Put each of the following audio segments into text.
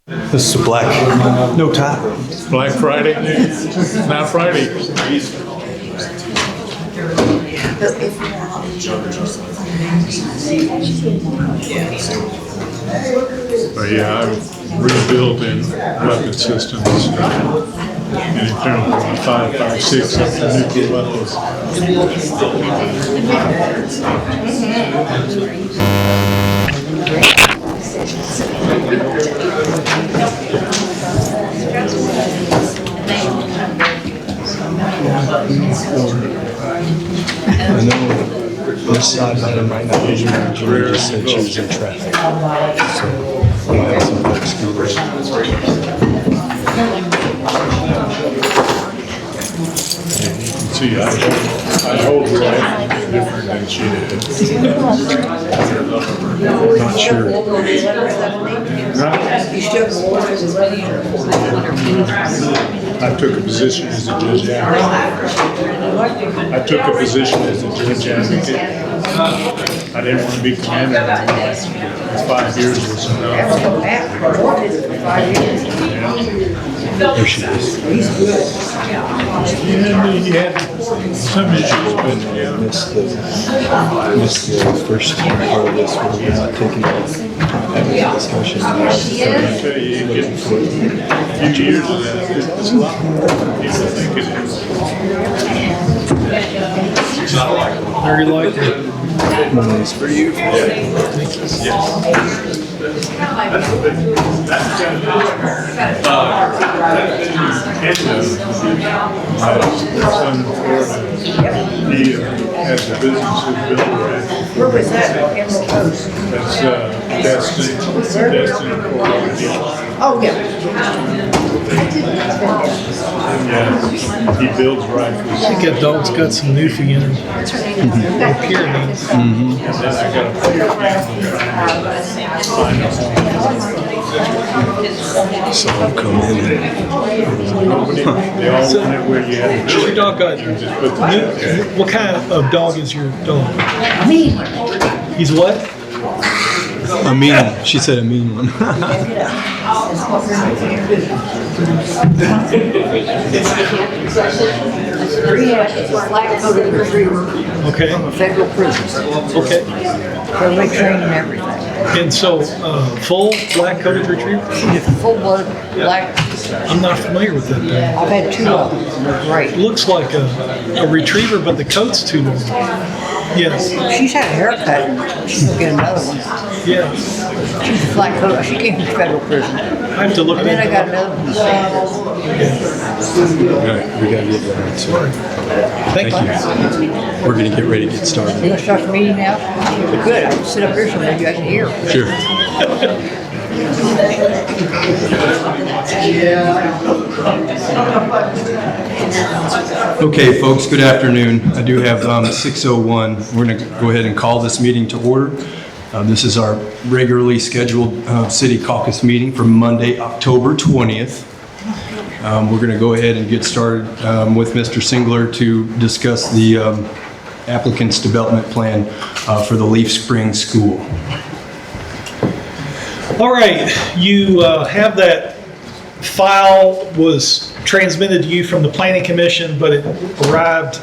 This is black. No tie. Black Friday? Not Friday. But yeah, I've rebuilt in weapon systems. Anything from 5.56 up to nuclear weapons. I know this side button might not be here. Julie just said she was in traffic. So we have some folks go See, I hold her life different than she did. Not sure. I took a position as a judge advocate. I took a position as a judge advocate. I didn't want to be commander anymore. 5 years was enough. There she is. He had some issues, but yeah. Missed the first part of this where we're not taking having a discussion. I tell you, you get 50 years of that, it's a lot more than people think it is. Very likely. One is for you. My son in Florida, he has a business in Billroad. Where was that? Emerald Coast. That's Destin, Florida. Oh, yeah. Yeah, he builds rifles. I think that dog's got some newfie in her. Or Pyrenees. And then I got a few find a So I'm coming in. Nobody, they all want it where you have the Your dog got you just put the What kind of dog is your dog? Me. He's what? A mean one. She said a mean one. Rehab is a black coated retriever Okay. from a federal prison. Okay. So they train and everything. And so, full black coated retriever? She's a full blood black. I'm not familiar with that dog. I've had 2 of them. They're great. Looks like a retriever, but the coat's too long. Yes. She's had a haircut. She'll get another one. Yeah. She's a black coat. She came from federal prison. I have to look And then I at got another one. Alright, we gotta get going. So Thank you. we're gonna get ready to get You started. want to start the meeting now? Good. I can sit up here so maybe I can hear. Sure. Okay, folks, good afternoon. I do have 6:01. We're going to go ahead and call this meeting to order. This is our regularly scheduled city caucus meeting for Monday, October 20th. We're going to go ahead and get started with Mr. Singler to discuss the applicant's development plan for the Leaf Spring School. All right, you have that file was transmitted to you from the Planning Commission, but it arrived,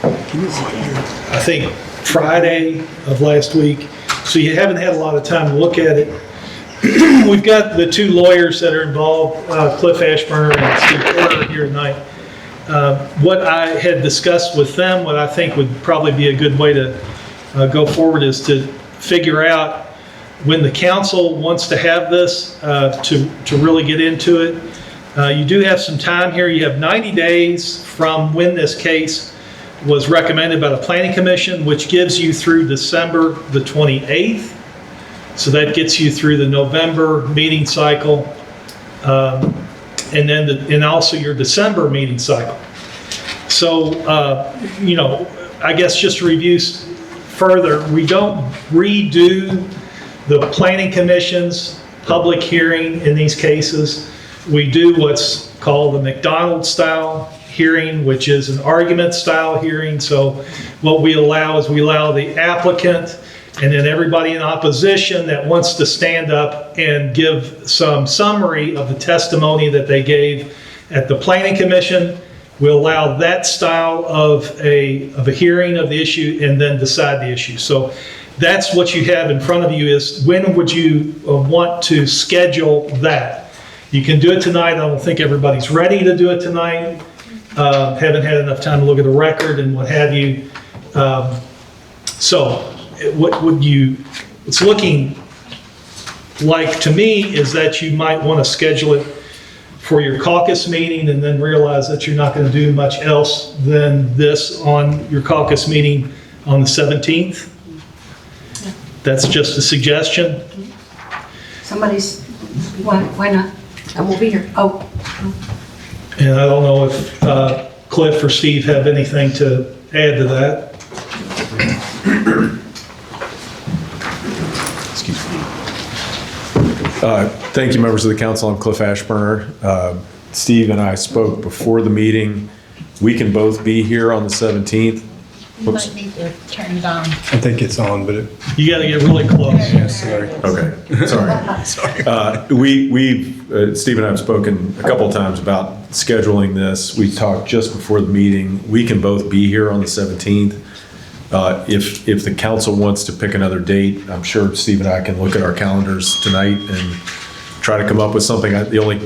I think, Friday of last week. So you haven't had a lot of time to look at it. We've got the 2 lawyers that are involved, Cliff Ashburner and Steve Porter here tonight. What I had discussed with them, what I think would probably be a good way to go forward is to figure out when the council wants to have this to really get into it. You do have some time here. You have 90 days from when this case was recommended by the Planning Commission, which gives you through December the 28th. So that gets you through the November meeting cycle, and then and also your December meeting cycle. So, I guess just to review further, we don't redo the Planning Commission's public hearing in these cases. We do what's called the McDonald-style hearing, which is an argument-style hearing. So what we allow is we allow the applicant and then everybody in opposition that wants to stand up and give some summary of the testimony that they gave at the Planning Commission. We'll allow that style of a hearing of the issue and then decide the issue. So that's what you have in front of you is when would you want to schedule that? You can do it tonight. I don't think everybody's ready to do it tonight. Haven't had enough time to look at the record and what have you. So what would you, it's looking like to me is that you might want to schedule it for your caucus meeting and then realize that you're not going to do much else than this on your caucus meeting on the 17th. That's just a suggestion. Somebody's, why not? I won't be here. Oh, And I don't know if Cliff or Steve have anything to add to that. Thank you, members of the council. I'm Cliff Ashburner. Steve and I spoke before the meeting. We can both be here on the 17th. You might need to turn it on. I think it's on, but it, You got to get really close. yeah, sorry. Okay, sorry. Steve and I have spoken a couple of times about scheduling this. We talked just before the meeting. We can both be here on the 17th. If the council wants to pick another date, I'm sure Steve and I can look at our calendars tonight and try to come up with something. The only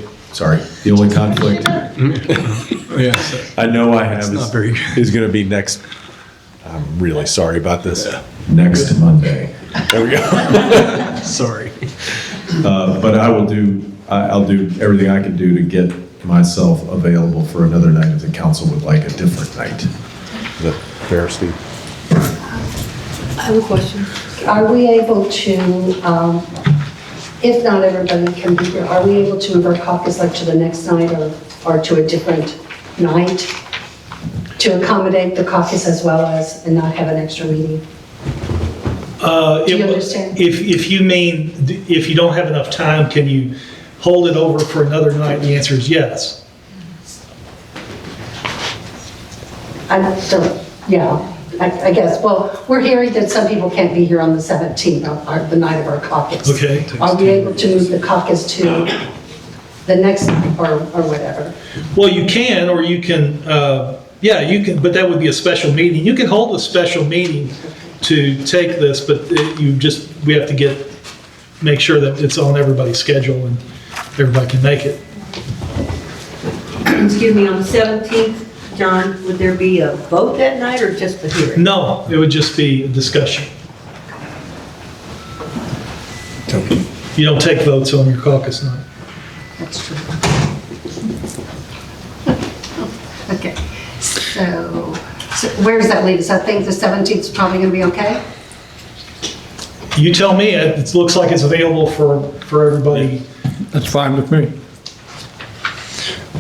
conflict Yeah, I know I have not very good. is going to be next. I'm really sorry about this. Next Monday. There we go. sorry. But I'll do everything I can do to get myself available for another night if the council would like a different night. Is that fair, Steve? I have a question. are we able to, if not everybody can be here, are we able to move our caucus like to the next night or to a different night to accommodate the caucus as well as, and not have an extra meeting? Do you understand? If you mean, if you don't have enough time, can you hold it over for another night? The answer is yes. I don't, yeah, I guess. Well, we're hearing that some people can't be here on the 17th, the night of our caucus. Okay. Are we able to move the caucus to the next night or whatever? Well, you can, or you can, yeah, you can, but that would be a special meeting. You can hold a special meeting to take this, but we have to make sure that it's on everybody's schedule and everybody can make it. Excuse me, on the 17th, John, would there be a vote that night or just a hearing? No, it would just be a discussion. You don't take votes on your caucus night. That's true. Okay, so where does that leave us? I think the 17th is probably going to be okay? You tell me, it looks like it's available for everybody. That's fine with me.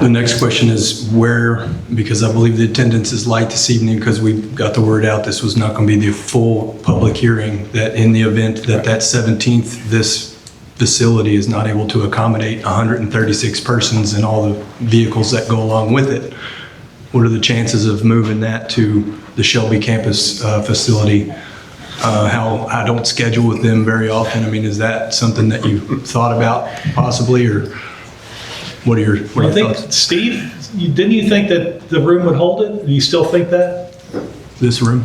The next question is where, because I believe the attendance is light this evening because we got the word out this was not going to be the full public hearing, that in the event that 17th, this facility is not able to accommodate 136 persons and all the vehicles that go along with it. What are the chances of moving that to the Shelby campus facility? I don't schedule with them very often. I mean, is that something that you thought about possibly, or what are your I think, thoughts? Steve, didn't you think that the room would hold it? Do you still think that? This room?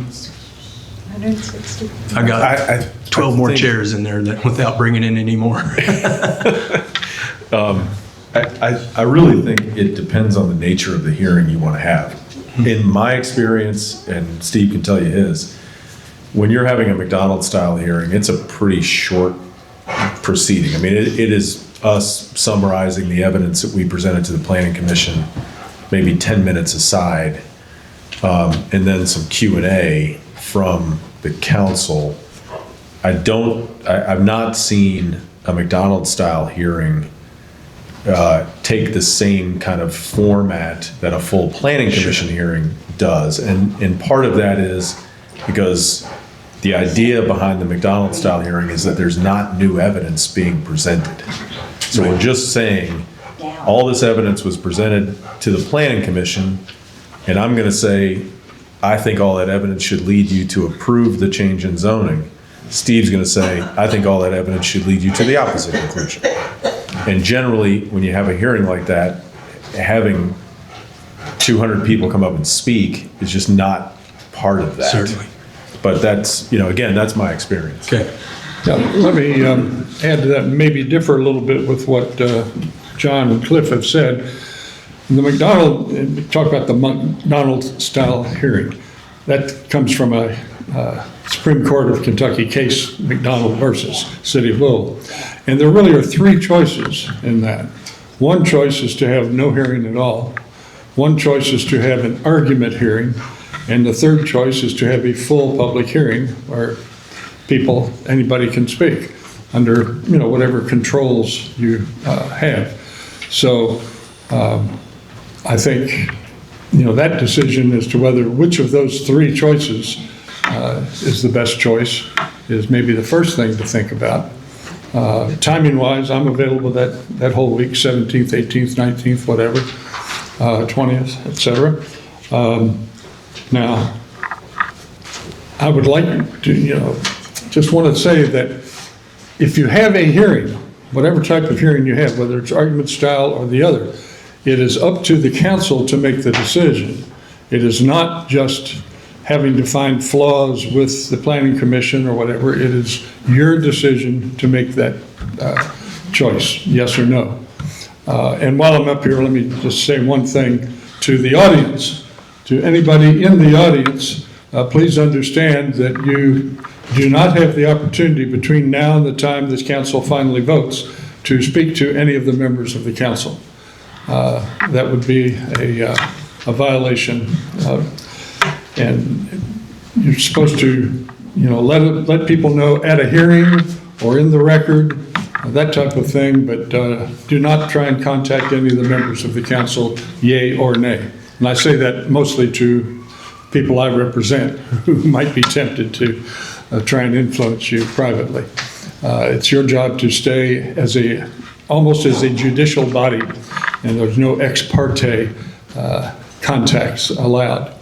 160. I got 12 more think- chairs in there without bringing in any more. I really think it depends on the nature of the hearing you want to have. In my experience, and Steve can tell you his, when you're having a McDonald's-style hearing, it's a pretty short proceeding. I mean, it is us summarizing the evidence that we presented to the Planning Commission, maybe 10 minutes aside, and then some Q&A from the council. I've not seen a McDonald's-style hearing take the same kind of format that a full Planning Commission hearing does. And part of that is because the idea behind the McDonald's-style hearing is that there's not new evidence being presented. So we're just saying, all this evidence was presented to the Planning Commission, and I'm going to say, I think all that evidence should lead you to approve the change in zoning. Steve's going to say, I think all that evidence should lead you to the opposite conclusion. And generally, when you have a hearing like that, having 200 people come up and speak is just not part of that. Certainly. But that's, again, that's my experience. Okay. Yeah, let me add to that, and maybe differ a little bit with what John and Cliff have said. Talk about the McDonald-style hearing. That comes from a Supreme Court of Kentucky case, McDonald versus City of Louisville. And there really are three choices in that. One choice is to have no hearing at all. One choice is to have an argument hearing. And the third choice is to have a full public hearing where anybody can speak under, whatever controls you have. So I think, that decision as to which of those three choices is the best choice is maybe the first thing to think about. Timing-wise, I'm available that whole week, 17th, 18th, 19th, whatever, 20th, et cetera. Now, I would like to, just want to say that if you have a hearing, whatever type of hearing you have, whether it's argument style or the other, it is up to the council to make the decision. It is not just having to find flaws with the planning commission or whatever. It is your decision to make that choice, yes or no. And while I'm up here, let me just say one thing to the audience. To anybody in the audience, please understand that you do not have the opportunity between now and the time this council finally votes to speak to any of the members of the council. That would be a violation. And you're supposed to, let people know at a hearing or in the record, that type of thing, but do not try and contact any of the members of the council, yay or nay. And I say that mostly to people I represent who might be tempted to try and influence you privately. It's your job to stay almost as a judicial body, and there's no ex parte contacts allowed.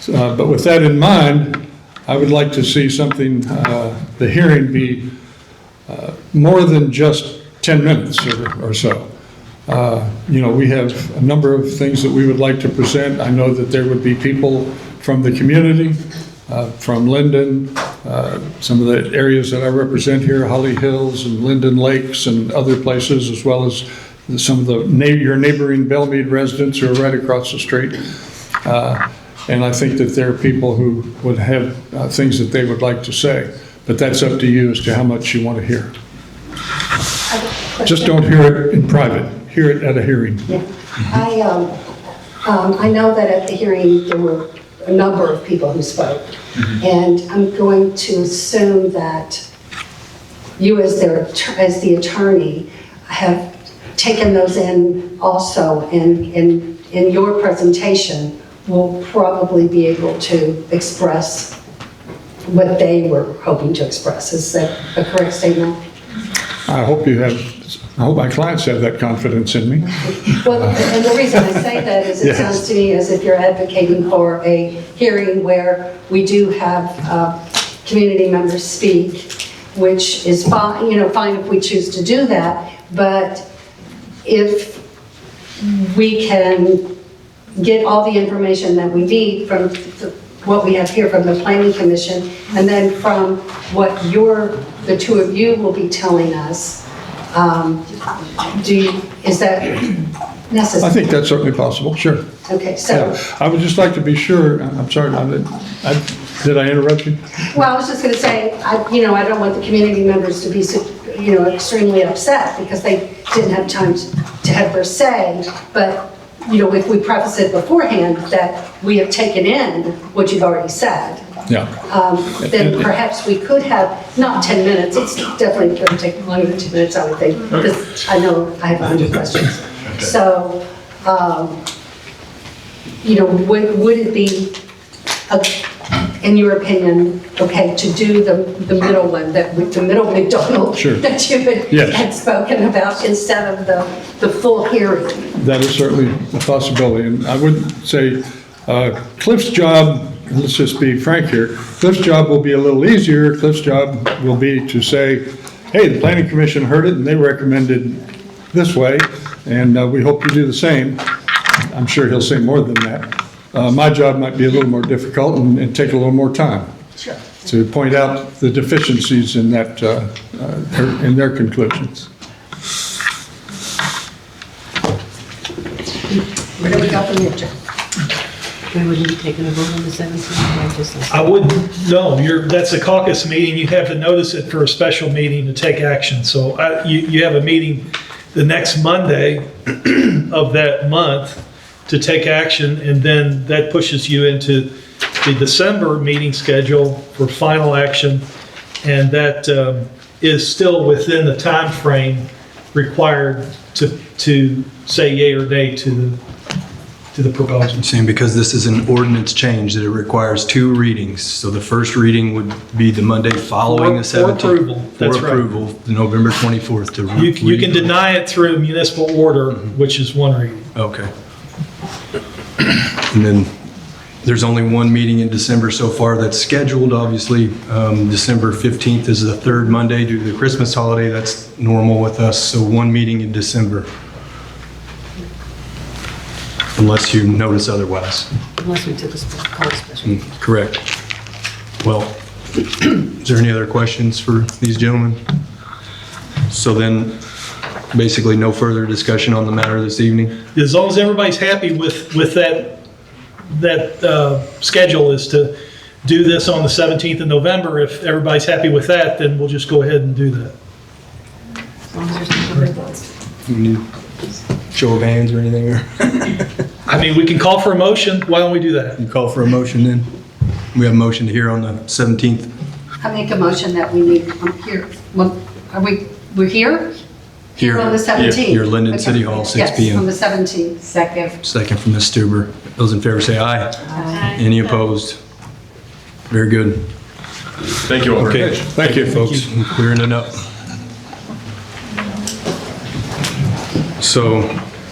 But with that in mind, I would like to see something, the hearing be more than just 10 minutes or so. We have a number of things that we would like to present. I know that there would be people from the community, from Lyndon, some of the areas that I represent here, Holly Hills and Lyndon Lakes and other places, as well as some of your neighboring Belmead residents who are right across the street. And I think that there are people who would have things that they would like to say, but that's up to you as to how much you want to hear. Just don't hear it in private, hear it at a hearing. Yeah. I know that at the hearing, there were a number of people who spoke. And I'm going to assume that you as the attorney have taken those in also, and in your presentation will probably be able to express what they were hoping to express. Is that a correct statement? I hope my clients have that confidence in me. Well, and the reason I say that is it Yes. sounds to me as if you're advocating for a hearing where we do have community members speak, which is fine, fine if we choose to do that. But if we can get all the information that we need from what we have here from the Planning Commission, and then from what the two of you will be telling us, is that necessary? I think that's certainly possible, sure. Okay, so. Yeah. I would just like to be sure, I'm sorry, did I interrupt you? Well, I was just going to say, I don't want the community members to be, extremely upset because they didn't have time to have their say. But, if we preface it beforehand that we have taken in what you've already said, Yeah. then perhaps we could have, not 10 minutes, it's definitely going to take longer than 2 minutes, I would think, because I know I have 100 questions. So, would it be, in your opinion, okay, to do the middle one, the middle McDonald Sure. that you had spoken about instead of the full hearing? That is certainly a possibility. And I would say Cliff's job let's just be frank here, Cliff's job will be a little easier. Cliff's job will be to say, hey, the planning commission heard it and they recommended this way, and we hope you do the same. I'm sure he'll say more than that. My job might be a little more difficult and take a little more time to point out the deficiencies in that, in their conclusions. Where do we go from here, Joe? We wouldn't be taking a vote on the 17th, I wouldn't, no, that's a caucus meeting, you have to notice it for a special meeting to take action. So you have a meeting the next Monday of that month to take action, and then that pushes you into the December meeting schedule for final action, and that is still within the time frame required to say yea or nay to the proposal. Saying because this is an ordinance change, that it requires 2 readings. So the first reading would be the Monday following the For 17th. approval, that's For right. approval, the November 24th to read. You can deny it through municipal order, which is 1 reading. Okay. And then there's only 1 meeting in December so far that's scheduled. Obviously, December 15th is the 3rd Monday due to the Christmas holiday. That's normal with us, so 1 meeting in December. Unless you notice otherwise. Unless we took a call special. Correct. Well, is there any other questions for these gentlemen? So then, basically no further discussion on the matter this evening? As long as everybody's happy with that schedule is to do this on the 17th of November. If everybody's happy with that, then we'll just go ahead and do that. As long as there's no other votes. Any show of hands or anything? Or I mean, we can call for a motion. Why don't we do that? you call for a motion then? We have a motion to hear on the 17th. I make a motion that we need, here, well, we're here? Here. On the 17th? Here, Lyndon Okay. City Hall, 6 Yes, PM. on the 17th. Second. Second from Ms. Stuber. Those in favor say aye. Any opposed? Very good. Thank you all very Okay, much. thank you, folks. Clearing it up. So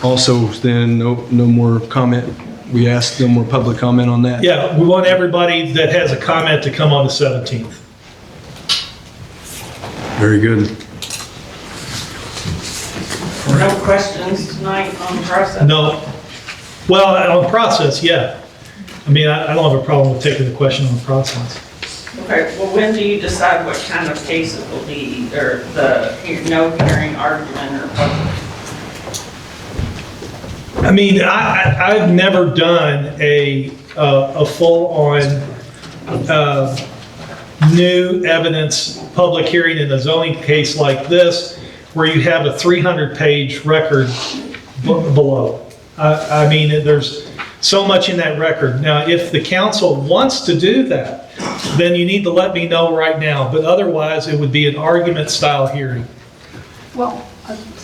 also then, no more comment. We asked no more public comment on that? Yeah, we want everybody that has a comment to come on the 17th. Very good. No questions tonight on the process? No, well, on process, yeah. I mean, I don't have a problem with taking the question on process. Okay, well, when do you decide what kind of case it will be, or the no hearing argument, or what? I mean, I've never done a full-on new evidence public hearing in a zoning case like this, where you have a 300-page record below. I mean, there's so much in that record. Now, if the council wants to do that, then you need to let me know right now, but otherwise, it would be an argument-style hearing. Well,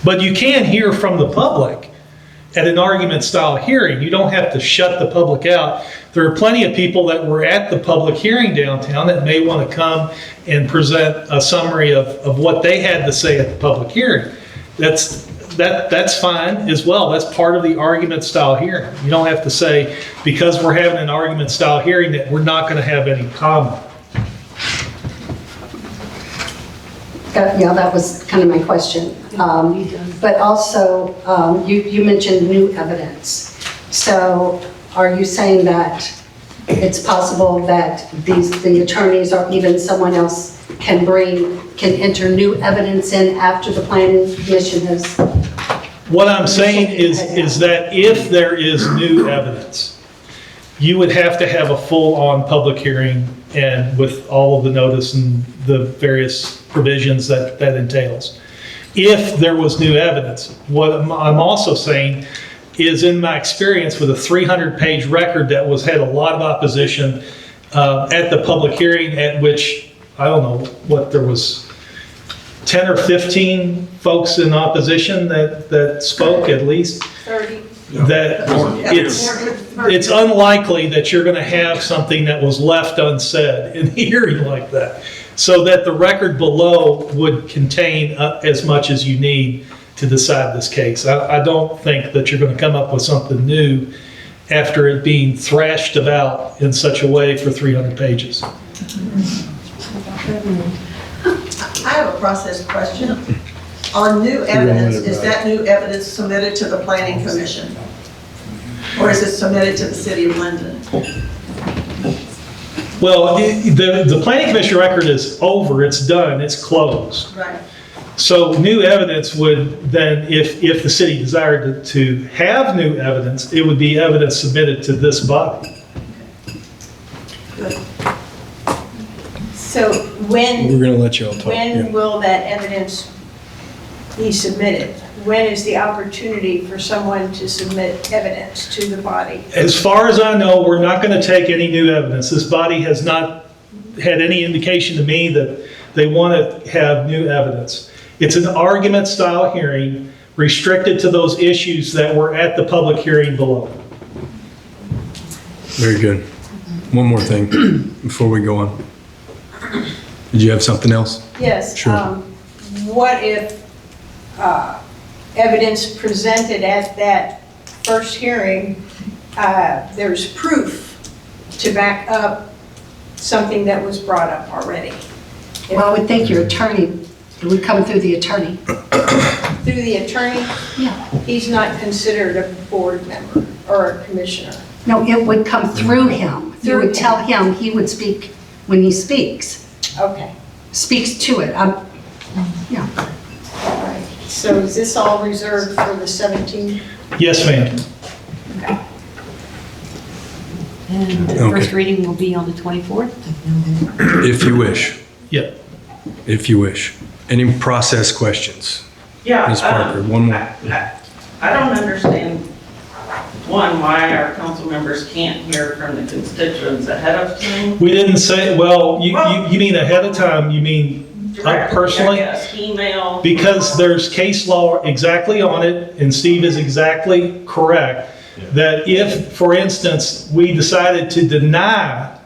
But you can hear from the public at an argument-style hearing. You don't have to shut the public out. There are plenty of people that were at the public hearing downtown that may want to come and present a summary of what they had to say at the public hearing. That's fine as well. That's part of the argument-style hearing. You don't have to say, because we're having an argument-style hearing, that we're not going to have any comment. yeah, that was kind of my question. But also, you mentioned new evidence. So are you saying that it's possible that the attorneys or even someone else can enter new evidence in after the planning commission has? What I'm saying is that if there is new evidence, you would have to have a full-on public hearing and with all of the notice and the various provisions that entails. If there was new evidence, what I'm also saying is, in my experience with a 300-page record that had a lot of opposition at the public hearing, at which, I don't know, what there was 10 or 15 folks in opposition that spoke at least, 30. that it's unlikely that you're going to have something that was left unsaid in a hearing like that. So that the record below would contain as much as you need to decide this case. I don't think that you're going to come up with something new after it being thrashed about in such a way for 300 pages. I have a process question. On new evidence, is that new evidence submitted to the planning commission? Or is it submitted to the city of Lyndon? Well, the planning commission record is over, it's done, it's closed. Right. So new evidence would then, if the city desired to have new evidence, it would be evidence submitted to this body. Good. So We're going to let y'all talk. when Yeah. will that evidence be submitted? When is the opportunity for someone to submit evidence to the body? As far as I know, we're not going to take any new evidence. This body has not had any indication to me that they want to have new evidence. It's an argument-style hearing restricted to those issues that were at the public hearing below. Very good. One more thing before we go on. Did you have something else? Yes. Sure. What if evidence presented at that first hearing, there's proof to back up something that was brought up already? Well, I would think your attorney, it would come through the attorney. Through the attorney, Yeah. he's not considered a board member or a commissioner. No, it would come through him. You Through would tell him, he would speak when he speaks, Okay. speaks to it. Yeah. All right. So is this all reserved for the 17th? Yes, ma'am. And the Okay. first reading will be on the 24th? If you wish. Yeah. If you wish. Any process questions? Yeah. Ms. Parker, one more. I don't understand, one, why our council members can't hear from the constituents ahead of time. We didn't say, well, you mean ahead of time, you mean Directly, personally? I guess, email. Because there's case law exactly on it, and Steve is exactly correct, that if, for instance, we decided to deny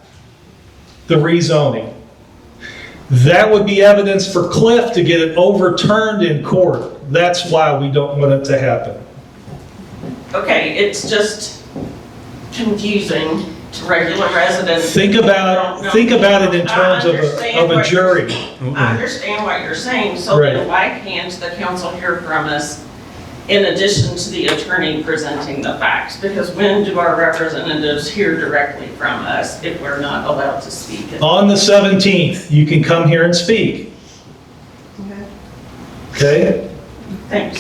the rezoning, that would be evidence for Cliff to get it overturned in court. That's why we don't want it to happen. Okay, it's just confusing to regular residents. Think about it in terms of a jury. I understand what you're saying, so then Right. why can't the council hear from us in addition to the attorney presenting the facts? Because when do our representatives hear directly from us if we're not allowed to speak? On the 17th, you can come here and speak. Okay? Thanks.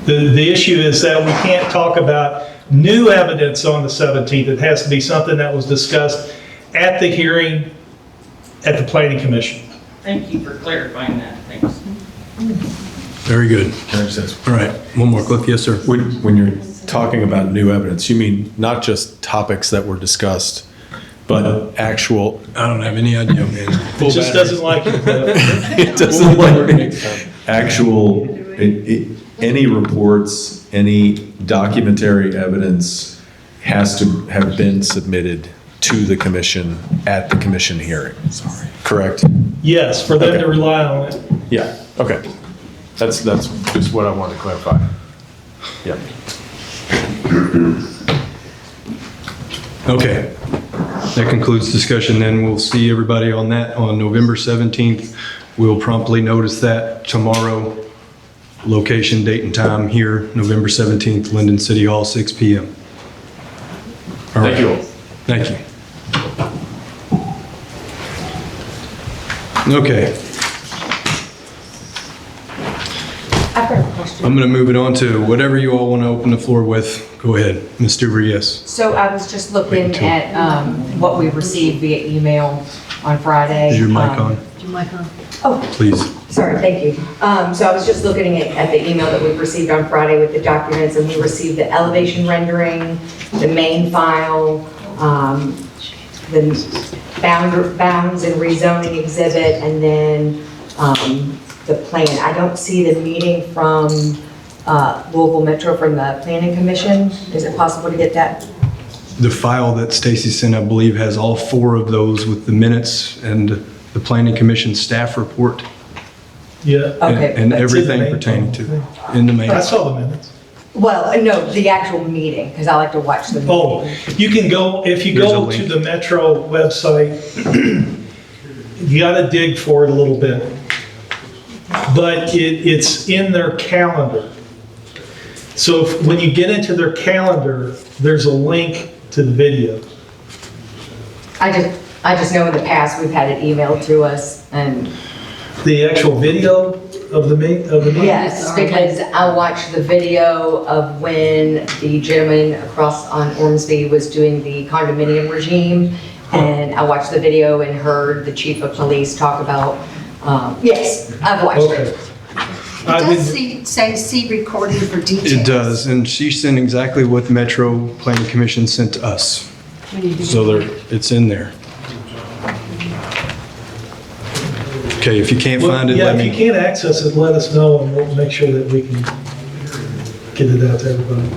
The issue is that we can't talk about new evidence on the 17th. It has to be something that was discussed at the hearing at the planning commission. Thank you for clarifying that. Thanks. Very good. Can I just ask, All right. One more, Cliff. Yes, sir. when you're talking about new evidence, you mean not just topics that were discussed, but actual, I don't have any idea, man. It just doesn't like it. it doesn't like actual, any reports, any documentary evidence has to have been submitted to the commission at the commission hearing. Sorry. Correct? Yes, for them to Okay. rely on it. Yeah, okay. That's just what I wanted to clarify. Yeah. Okay. That concludes discussion then. We'll see everybody on that on November 17th. We'll promptly notice that tomorrow. Location, date, and time here, November 17th, Lyndon City Hall, 6 p.m. All right. Thank you all. Thank you. Okay. I've got a question. I'm going to move it on to whatever you all want to open the floor with. Go ahead. Ms. Stuber, yes. So I was just looking at what we received via email on Friday. Is your mic on? Is your mic on? Oh, Please. sorry, thank you. So I was just looking at the email that we received on Friday with the documents, and we received the elevation rendering, the main file, the bounds and rezoning exhibit, and then the plan. I don't see the meeting from Louisville Metro from the Planning Commission. Is it possible to get that? The file that Stacy sent, I believe, has all 4 of those with the minutes and the Planning Commission staff report Yeah. Okay. and That's in the everything main pertaining file. to it in the main. I saw the minutes. Well, no, the actual meeting, because I like to watch the meeting. Oh, you can go, if you There's a go to link. the Metro website, you gotta dig for it a little bit. But it's in their calendar. So when you get into their calendar, there's a link to the video. I just know in the past, we've had it emailed to us, and The actual video of the meeting? yes, because I watched the video of when the gentleman across on Ormsby was doing the condominium regime, and I watched the video and heard the chief of police talk about, yes, I've watched Okay. it. It does say see recording for details. It does, and she sent exactly what Metro Planning Commission sent to us. So it's in there. Okay, if you can't find it, Yeah, let if you me, can't access it, let us know and we'll make sure that we can get it out to everybody.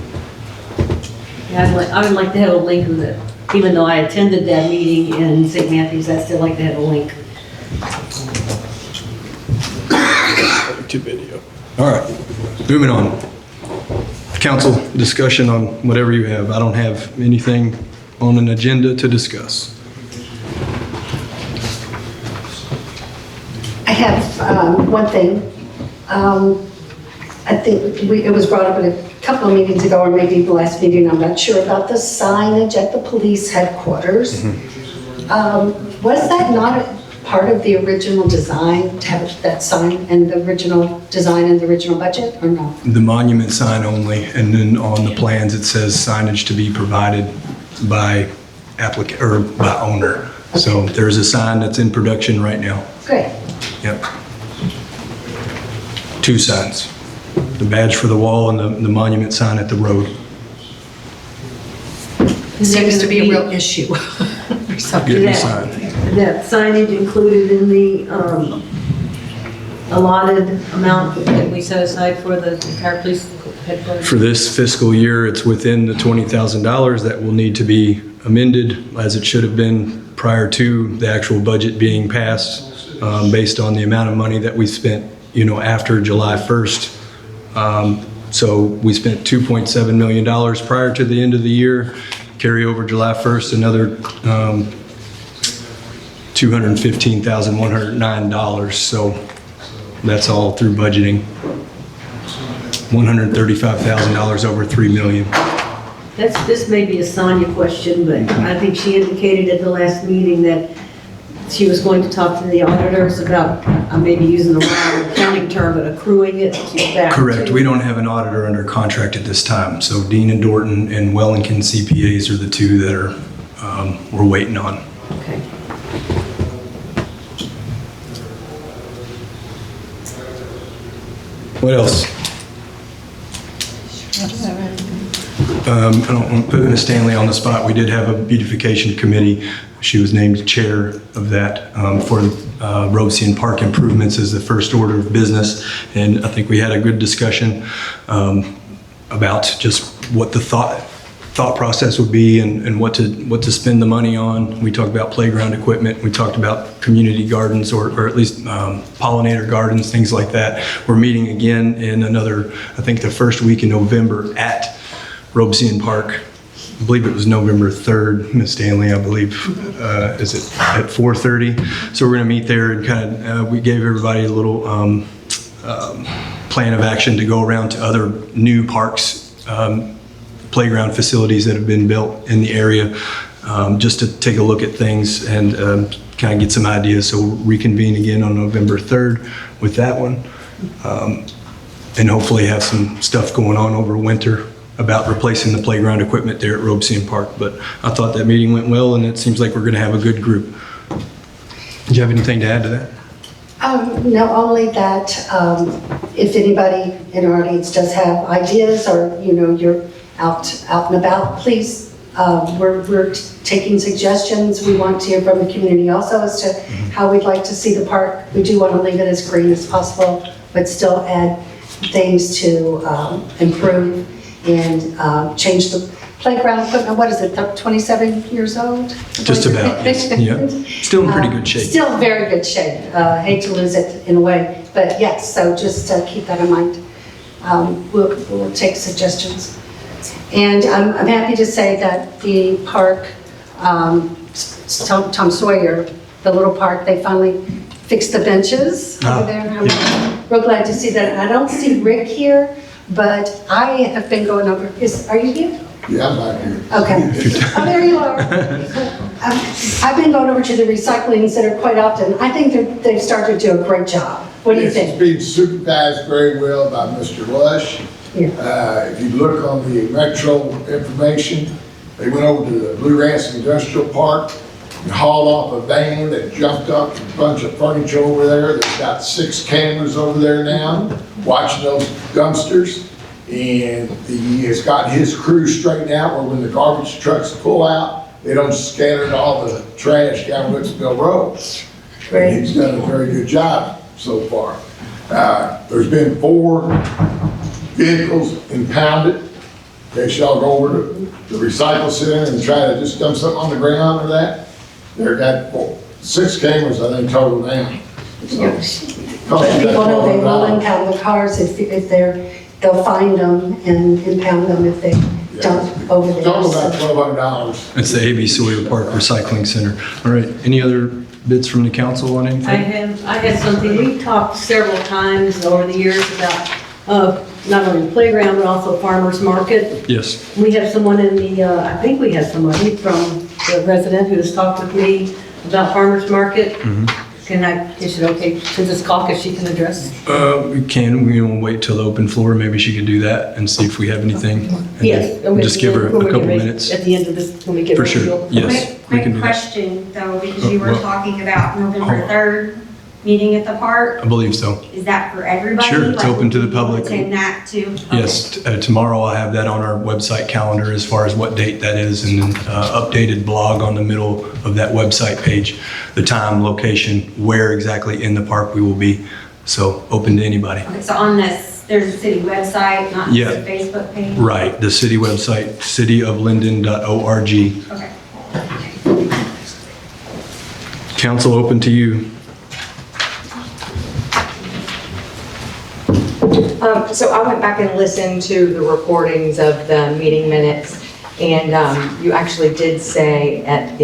Yeah, I would like to have a link of the, even though I attended that meeting in St. Matthews, I'd still like to have a link. to video. All right, moving on. Council discussion on whatever you have. I don't have anything on an agenda to discuss. I have one thing. I think it was brought up in a couple of meetings ago, or maybe the last meeting, I'm not sure, about the signage at the police headquarters. Was that not a part of the original design, to have that sign and the original design and the original budget, or no? The monument sign only, and then on the plans, it says signage to be provided by applicant, or by owner. So there's a sign that's in production right now. Great. Yep. 2 signs. The badge for the wall and the monument sign at the road. Seems to be a real issue. Or something. Getting the that- sign. That signage included in the allotted amount that we set aside for the entire police headquarters? For this fiscal year, it's within the $20,000 that will need to be amended, as it should have been prior to the actual budget being passed, based on the amount of money that we spent, after July 1st. So we spent $2.7 million prior to the end of the year. Carry over July 1st, another $215,109. So that's all through budgeting. $135,000 over $3 million. This may be a Sonia question, but I think she indicated at the last meeting that she was going to talk to the auditors about, maybe using the wrong accounting term, but accruing it back. Correct. We don't have an auditor under contract at this time. So Dean and Dorton and Wellington CPAs are the 2 that are, we're waiting on. Okay. What else? I don't want to put Ms. Stanley on the spot. We did have a beautification committee. She was named chair of that for Robeson Park improvements as the first order of business. And I think we had a good discussion about just what the thought process would be and what to spend the money on. We talked about playground equipment. We talked about community gardens or at least pollinator gardens, things like that. We're meeting again in another, I think the first week in November at Robeson Park. I believe it was November 3rd, Ms. Stanley, I believe. Is it at 4:30? So we're going to meet there and kind of, we gave everybody a little plan of action to go around to other new parks, playground facilities that have been built in the area, just to take a look at things and kind of get some ideas. So we'll reconvene again on November 3rd with that one. And hopefully have some stuff going on over winter about replacing the playground equipment there at Robeson Park. But I thought that meeting went well, and it seems like we're going to have a good group. Do you have anything to add to that? No, only that if anybody in our audience does have ideas or, you're out and about, please, we're taking suggestions. We want to hear from the community also as to how we'd like to see the park. We do want to leave it as green as possible, but still add things to improve and change the playground equipment. What is it, 27 years old? Just about, yes. Yeah. Still in pretty good shape. Still very good shape. Hate to lose it in a way, but yes, so just keep that in mind. we'll take suggestions. And I'm happy to say that the park, Tom Sawyer, the little park, they finally fixed the benches over there. I'm real glad to see that. I don't see Rick here, but I have been going over, are you here? Yeah, I'm back here. Okay. Oh, there you are. I've been going over to the recycling center quite often. I think they've started to do a great job. What do you think? It's being supervised very well by Mr. Lush. Yeah. If you look on the Metro information, they went over to the Blue Ranch Industrial Park and hauled off a van that jumped up a bunch of furniture over there. They've got 6 cameras over there now watching those dumpsters. And he has got his crew straightened out where when the garbage trucks pull out, they don't scatter all the trash down Woodsville Road. Great. And he's done a very good job so far. There's been 4 vehicles impounded. In case y'all go over to the recycle center and try to just dump something on the ground or that. They've got 6 cameras, I think, total now. So, But people know they will impound the cars if they'll find them and impound them if they dump over there. Total about $1,200. It's the A.B. Sawyer Park Recycling Center. All right, any other bids from the council on anything? I had something, we've talked several times over the years about not only the playground, but also farmer's market. Yes. We have someone in the, I think we have somebody from the resident who has talked with me about farmer's market. Is it okay, since it's caucus, she can address? We will wait till the open floor, maybe she could do that and see if we have anything. And Yes. Just give her a couple minutes. At the end of this, when we get For ready to sure, go. yes, we can do Quick that. question though, because you were Well, talking about November hold on. 3rd meeting at the park. I believe so. Is that for everybody? Sure, it's Like, open to the would you public. Attend that too? Yes, tomorrow I'll have that on our website calendar as far as what date that is and an updated blog on the middle of that website page. The time, location, where exactly in the park we will be. So open to anybody. Okay, so on this, there's a city website, not Yeah. just a Facebook page? Right, the city website, cityoflinden.org. Okay. Council, open to you. So I went back and listened to the recordings of the meeting minutes, and you actually did say at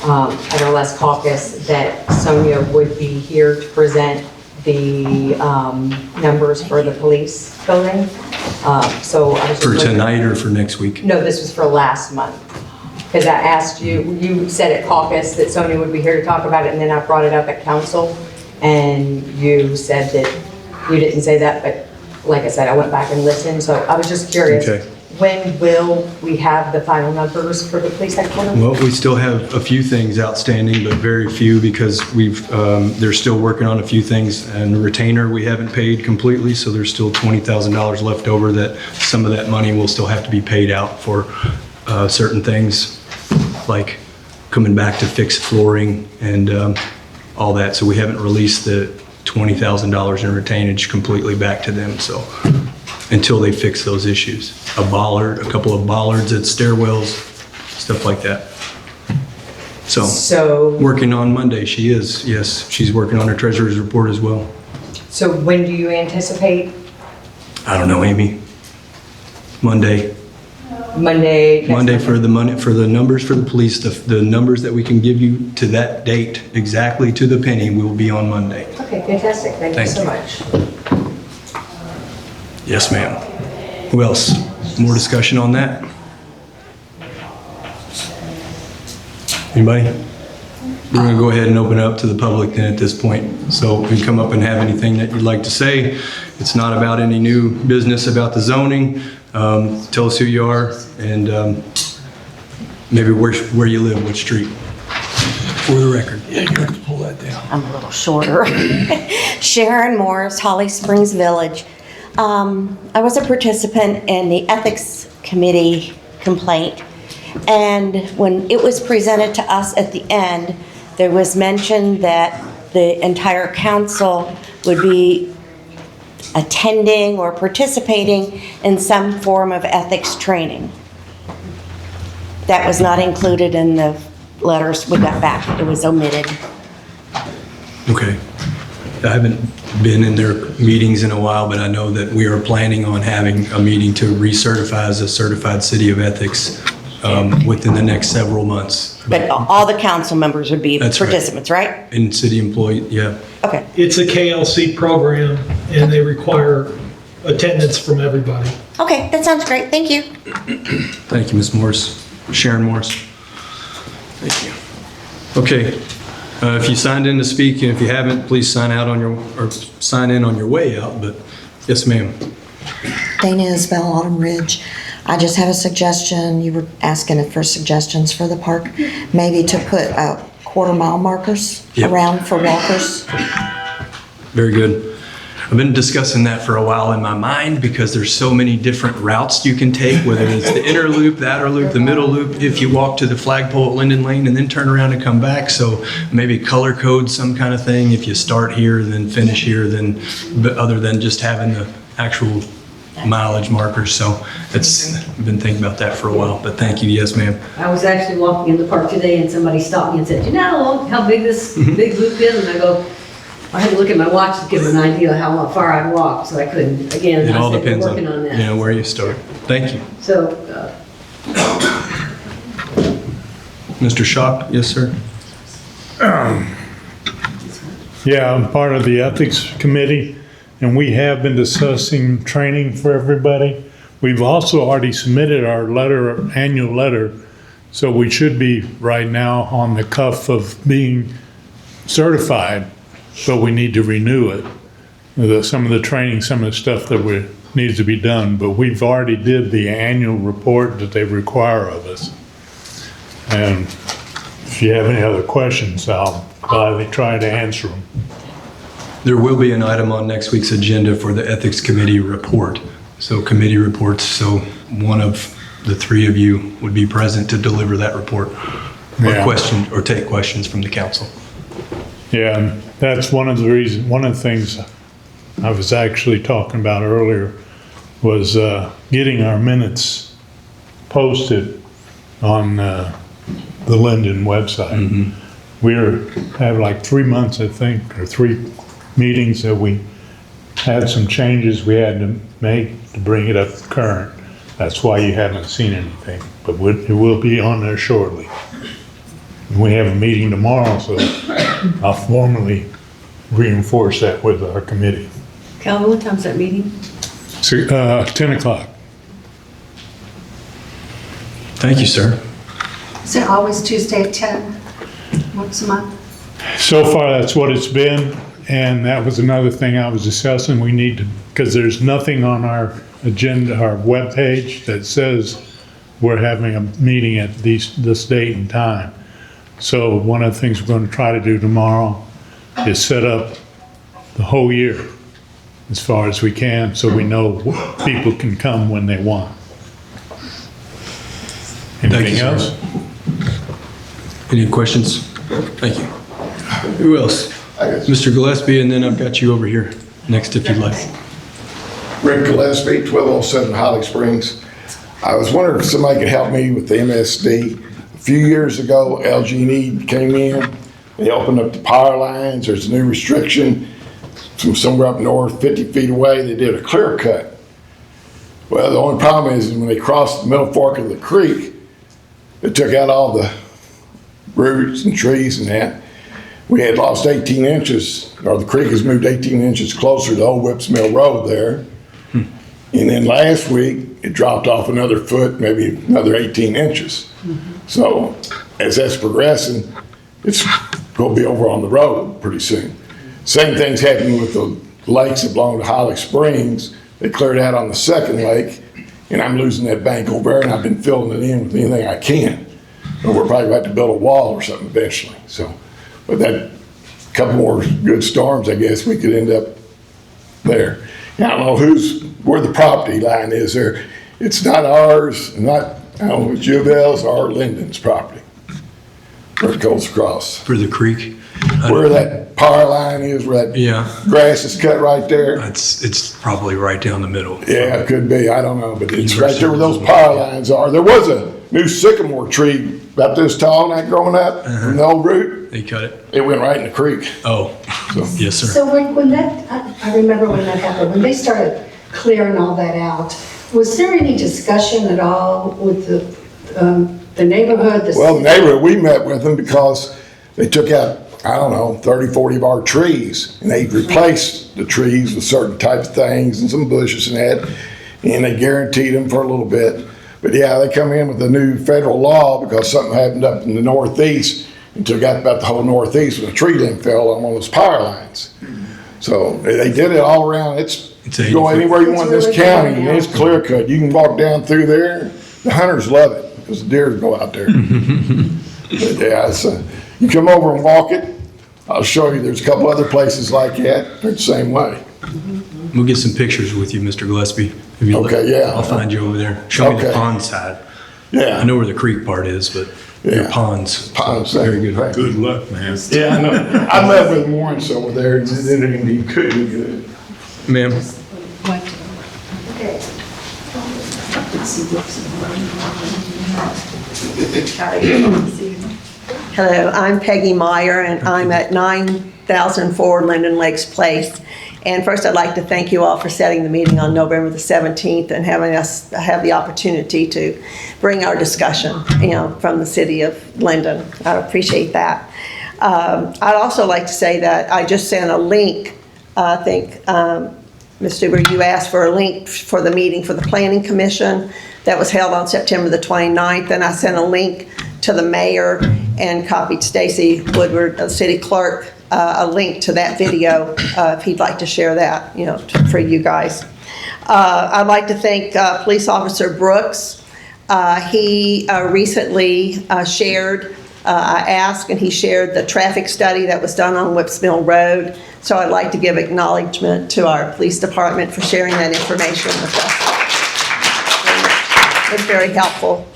our last caucus that Sonia would be here to present the numbers for the police building. So I was just For looking- tonight or for next week? No, this was for last month. Because I asked you, you said at caucus that Sonia would be here to talk about it, and then I brought it up at council, and you said that you didn't say that, but like I said, I went back and listened, so I was just curious. Okay. When will we have the final numbers for the police headquarters? Well, we still have a few things outstanding, but very few because they're still working on a few things. And the retainer, we haven't paid completely, so there's still $20,000 left over that some of that money will still have to be paid out for certain things, like coming back to fix flooring and all that. So we haven't released the $20,000 in retainage completely back to them, so until they fix those issues. A couple of bollards at stairwells, stuff like that. So, working on Monday, she is, yes, she's working on her treasurer's report as well. So when do you anticipate? I don't know, Amy. Monday Monday? next for the money, for the numbers for the police, the numbers that we can give you to that date, exactly to the penny, will be on Monday. Okay, fantastic. Thank you Thank so you. much. Yes, ma'am. Who else? More discussion on that? Anybody? We're going to go ahead and open it up to the public then at this point. So if you come up and have anything that you'd like to say, it's not about any new business about the zoning. Tell us who you are and maybe where you live, what street, for the record. Yeah, you have to pull that down. I'm a little shorter. Sharon Morris, Holly Springs Village. I was a participant in the Ethics Committee complaint, and when it was presented to us at the end, there was mention that the entire council would be attending or participating in some form of ethics training. That was not included in the letters we got back. It was omitted. Okay. I haven't been in their meetings in a while, but I know that we are planning on having a meeting to recertify as a certified city of ethics within the next several months. But all the council members would be That's right. participants, right? And city employee, yeah. Okay. It's a KLC program, and they require attendance from everybody. Okay, that sounds great. Thank you. Thank you, Ms. Morris. Sharon Morris. Thank you. Okay, if you signed in to speak, and if you haven't, please sign in on your way out, but yes, ma'am. Dana Isbell, Autumn Ridge. I just have a suggestion. You were asking for suggestions for the park. Maybe to put quarter-mile markers Yep. around for walkers. Very good. I've been discussing that for a while in my mind because there's so many different routes you can take, whether it's the inner loop, the outer loop, the middle loop, if you walk to the flagpole at Lyndon Lane and then turn around and come back. So maybe color code some kind of thing. If you start here, then finish here, then, but other than just having the actual mileage markers. So I've been thinking about that for a while, but thank you. Yes, ma'am. I was actually walking in the park today and somebody stopped me and said, "Do you know how big this big loop is?" And I go, I had to look at my watch to give an idea of how far I'd walked, so I couldn't. Again, It I all said, we're depends on, working on that. where you start. Thank you. So, Mr. Schock, yes, sir. Yeah, I'm part of the ethics committee, and we have been discussing training for everybody. We've also already submitted our annual letter, so we should be right now on the cuff of being certified, but we need to renew it. Some of the training, some of the stuff that needs to be done, but we've already did the annual report that they require of us. And if you have any other questions, I'll gladly try to answer them. There will be an item on next week's agenda for the Ethics Committee report. So committee reports, so one of the three of you would be present to deliver that report or take questions from the council. Yeah, and that's one of the things I was actually talking about earlier was getting our minutes posted on the Lyndon website. Mm-hmm. We have like 3 months, I think, or 3 meetings that we had some changes we had to make to bring it up to current. That's why you haven't seen anything, but it will be on there shortly. We have a meeting tomorrow, so I'll formally reinforce that with our committee. Calvin, what time's that meeting? 10 o'clock. Thank you, sir. Is it always Tuesday at 10, once a month? So far, that's what it's been, and that was another thing I was discussing. We need to, because there's nothing on our agenda, our webpage that says we're having a meeting at this date and time. So one of the things we're going to try to do tomorrow is set up the whole year as far as we can, so we know people can come when they want. Anything else? Any questions? Thank you. Who else? Mr. Gillespie, and then I've got you over here next if you'd like. Rick Gillespie, 1207 Holly Springs. I was wondering if somebody could help me with the MSD. A few years ago, LG&E came in, they opened up the power lines, there's a new restriction from somewhere up north, 50 feet away, they did a clear cut. Well, the only problem is when they crossed the middle fork of the creek, it took out all the roots and trees and that. We had lost 18 inches, or the creek has moved 18 inches closer to Old Whips Mill Road there. And then last week, it dropped off another foot, maybe another 18 inches. So as that's progressing, it's going to be over on the road pretty soon. Same thing's happening with the lakes that belong to Holly Springs. They cleared out on the second lake, and I'm losing that bank over there, and I've been filling it in with anything I can. But we're probably about to build a wall or something eventually. So, but that couple more good storms, I guess we could end up there. I don't know where the property line is there. It's not ours, I don't know, it's U of L's or Lyndon's property. Where it goes across. For the creek? Where that power line is, where that grass is cut right there. It's probably right down the middle. Yeah, it could be, I don't know, but it's right there where those power lines are. There was a new sycamore tree about this tall and that growing up from the old root. They cut it? It went right in the creek. Oh, yes, sir. So when that, I remember when that happened, when they started clearing all that out, was there any discussion at all with the neighborhood? Well, the neighborhood, we met with them because they took out, I don't know, 30, 40 of our trees, and they replaced the trees with certain types of things and some bushes and that, and they guaranteed them for a little bit. But yeah, they come in with a new federal law because something happened up in the northeast and took out about the whole northeast when a tree limb fell on one of those power lines. So they did it all around. You go anywhere you want in this county, and it's clear cut. You can walk down through there. The hunters love it because the deer go out there. But yeah, you come over and walk it. I'll show you. There's a couple other places like that. They're the same way. We'll get some pictures with you, Mr. Gillespie. If you Okay, yeah. I'll find you over there. Show me the Okay. pond side. Yeah. I know where the creek part is, but your Yeah. ponds. Ponds, Very good. right. Good luck, man. Yeah, I know. I met with Warren over there, and they didn't even could do good. Ma'am, Hello, I'm Peggy Meyer, and I'm at 9004 Lyndon Lakes Place. And first, I'd like to thank you all for setting the meeting on November the 17th and having us have the opportunity to bring our discussion, from the city of Lyndon. I appreciate that. I'd also like to say that I just sent a link. I think, Ms. Stuber, you asked for a link for the meeting for the Planning Commission that was held on September the 29th, and I sent a link to the mayor and copied Stacy Woodward, the city clerk, a link to that video if he'd like to share that, for you guys. I'd like to thank Police Officer Brooks. He recently shared, I asked, and he shared the traffic study that was done on Whips Mill Road. So I'd like to give acknowledgement to our police department for sharing that information with us. It's very helpful.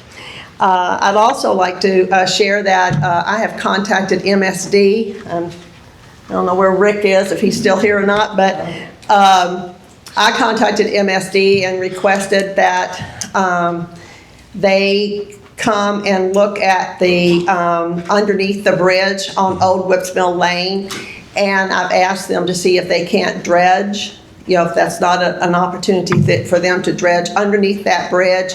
I'd also like to share that I have contacted MSD. I don't know where Rick is, if he's still here or not, but I contacted MSD and requested that they come and look at the underneath the bridge on Old Whips Mill Lane, and I've asked them to see if they can't dredge, if that's not an opportunity for them to dredge underneath that bridge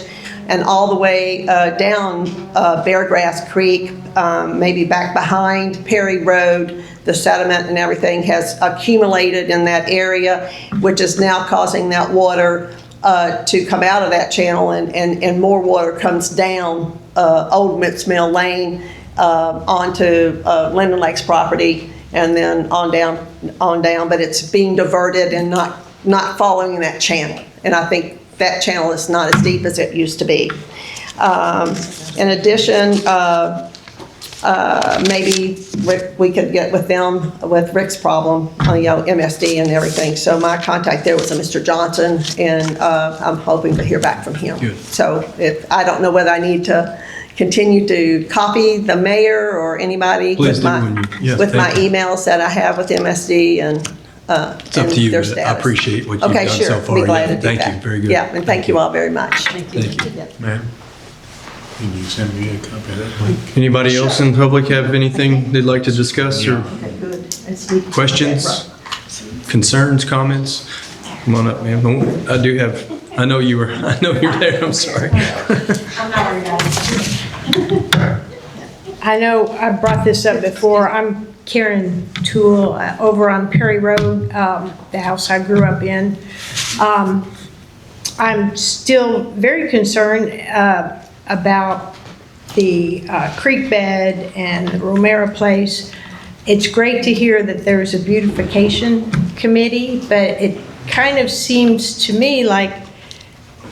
and all the way down Beargrass Creek, maybe back behind Perry Road. The sediment and everything has accumulated in that area, which is now causing that water to come out of that channel, and more water comes down Old Whips Mill Lane onto Lyndon Lakes property, and then on down. But it's being diverted and not following that channel. And I think that channel is not as deep as it used to be. In addition, maybe we could get with them with Rick's problem, MSD and everything. So my contact there was a Mr. Johnson, and I'm hoping to hear back from him. Good. So I don't know whether I need to continue to copy the mayor or anybody Please with do my thank you. emails that I have with MSD and It's up to you, their but I status. appreciate what you've Okay, done sure. so far. Be glad Yeah, to do thank that. you. Very good. Yeah, and thank you all very much. Thank you. Man, can you send me a copy of that link? Anybody else in public have anything they'd like to discuss or Okay, good. Let's see. questions, concerns, comments? Come on up, ma'am. I know you're there, I'm sorry. I'm not worried about it. I know I brought this up before. I'm Karen Toole over on Perry Road, the house I grew up in. I'm still very concerned about the creek bed and the Romero Place. It's great to hear that there's a beautification committee, but it kind of seems to me like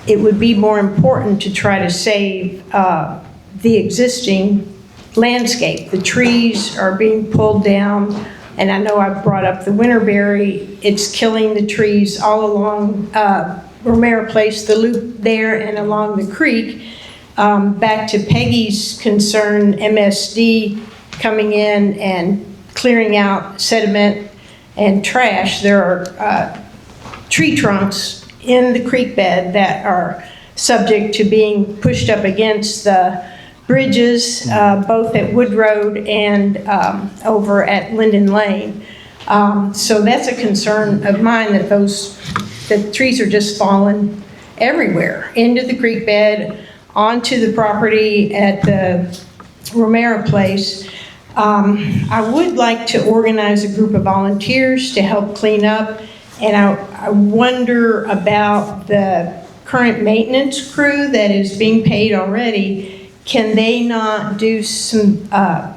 it would be more important to try to save the existing landscape. The trees are being pulled down, and I know I brought up the winterberry. It's killing the trees all along Romero Place, the loop there, and along the creek. Back to Peggy's concern, MSD coming in and clearing out sediment and trash. There are tree trunks in the creek bed that are subject to being pushed up against the bridges, both at Wood Road and over at Lyndon Lane. So that's a concern of mine, that the trees are just falling everywhere, into the creek bed, onto the property at the Romero Place. I would like to organize a group of volunteers to help clean up, and I wonder about the current maintenance crew that is being paid already. Can they not do some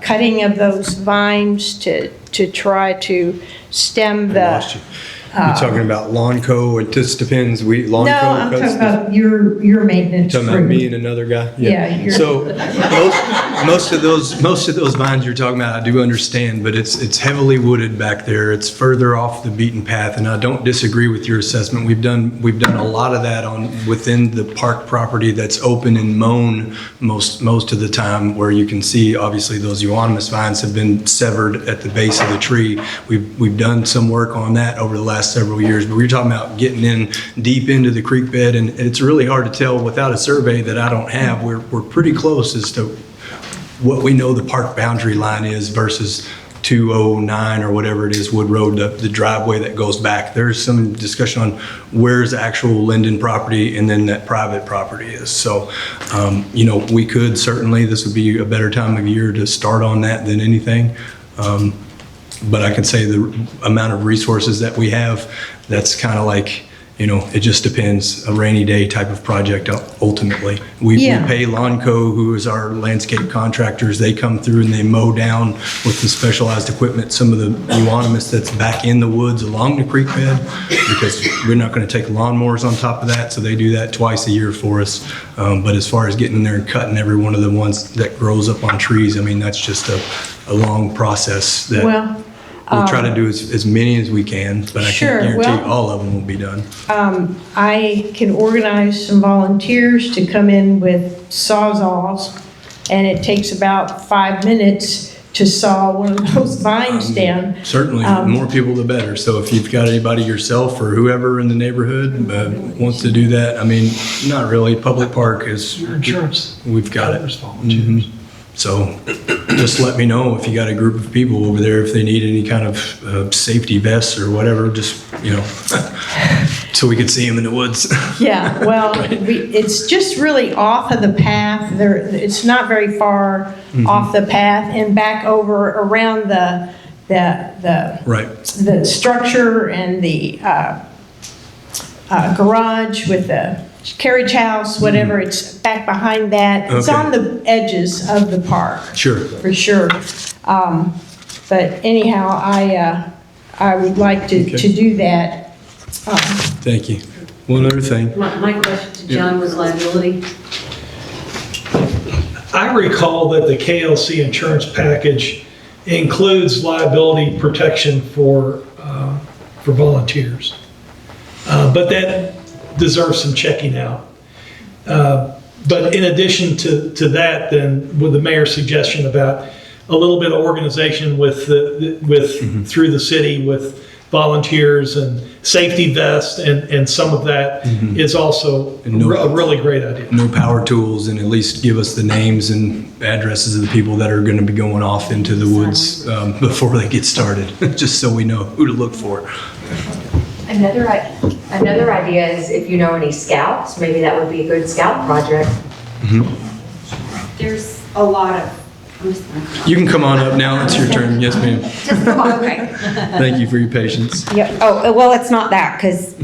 cutting of those vines to try to stem the... Lost you. You're talking about lawn co, it just depends, lawn co. No, I'm cuts talking about your maintenance Talking crew. about me and another guy? Yeah, So most of those vines you're talking about, I do understand, but it's heavily wooded back there. It's further off the beaten path, and I don't disagree with your assessment. We've done a lot of that within the park property that's open and mown most of the time, where you can see obviously those euonymus vines have been severed at the base of the tree. We've done some work on that over the last several years, but we're talking about getting in deep into the creek bed, and it's really hard to tell without a survey that I don't have. We're pretty close as to what we know the park boundary line is versus 209 or whatever it is, Wood Road, the driveway that goes back. There's some discussion on where's the actual Lyndon property and then that private property is. So, we could certainly, this would be a better time of year to start on that than anything. But I can say the amount of resources that we have, that's kind of like, it just depends, a rainy day type of project ultimately. We pay Lawnco, who is our landscape contractors. They come through and they mow down with the specialized equipment some of the euonymus that's back in the woods along the creek bed, because we're not going to take lawnmowers on top of that, so they do that twice a year for us. But as far as getting in there and cutting every one of the ones that grows up on trees, I mean, that's just a long process that we'll try to do as many as we can, but I can't guarantee all of them will be done. I can organize some volunteers to come in with sawzalls, and it takes about 5 minutes to saw one of those vines down. Certainly, the more people, the better. So if you've got anybody yourself or whoever in the neighborhood wants to do that, I mean, not really. Public park is, Insurance. we've got it. Volunteers. So just let me know if you got a group of people over there, if they need any kind of safety vests or whatever, just, so we could see them in the woods. Yeah, well, it's just really off of the path. It's not very far off the path, and back over around the structure and the garage with the carriage house, whatever, it's back behind that. It's on the edges of the park. Sure. For sure. But anyhow, I would like to do that. Thank you. One other thing. My question to John was liability. I recall that the KLC insurance package includes liability protection for volunteers. But that deserves some checking out. But in addition to that, then with the mayor's suggestion about a little bit of organization through the city with volunteers and safety vests and some of that is also a really great idea. No power tools, and at least give us the names and addresses of the people that are going to be going off into the woods before they get started, just so we know who to look for. Another idea is if you know any scouts, maybe that would be a good scout project. There's a lot of, You can come on up now. It's your turn. Yes, ma'am. just come on, okay. Thank you for your patience. Yeah. Oh, well, it's not that, because,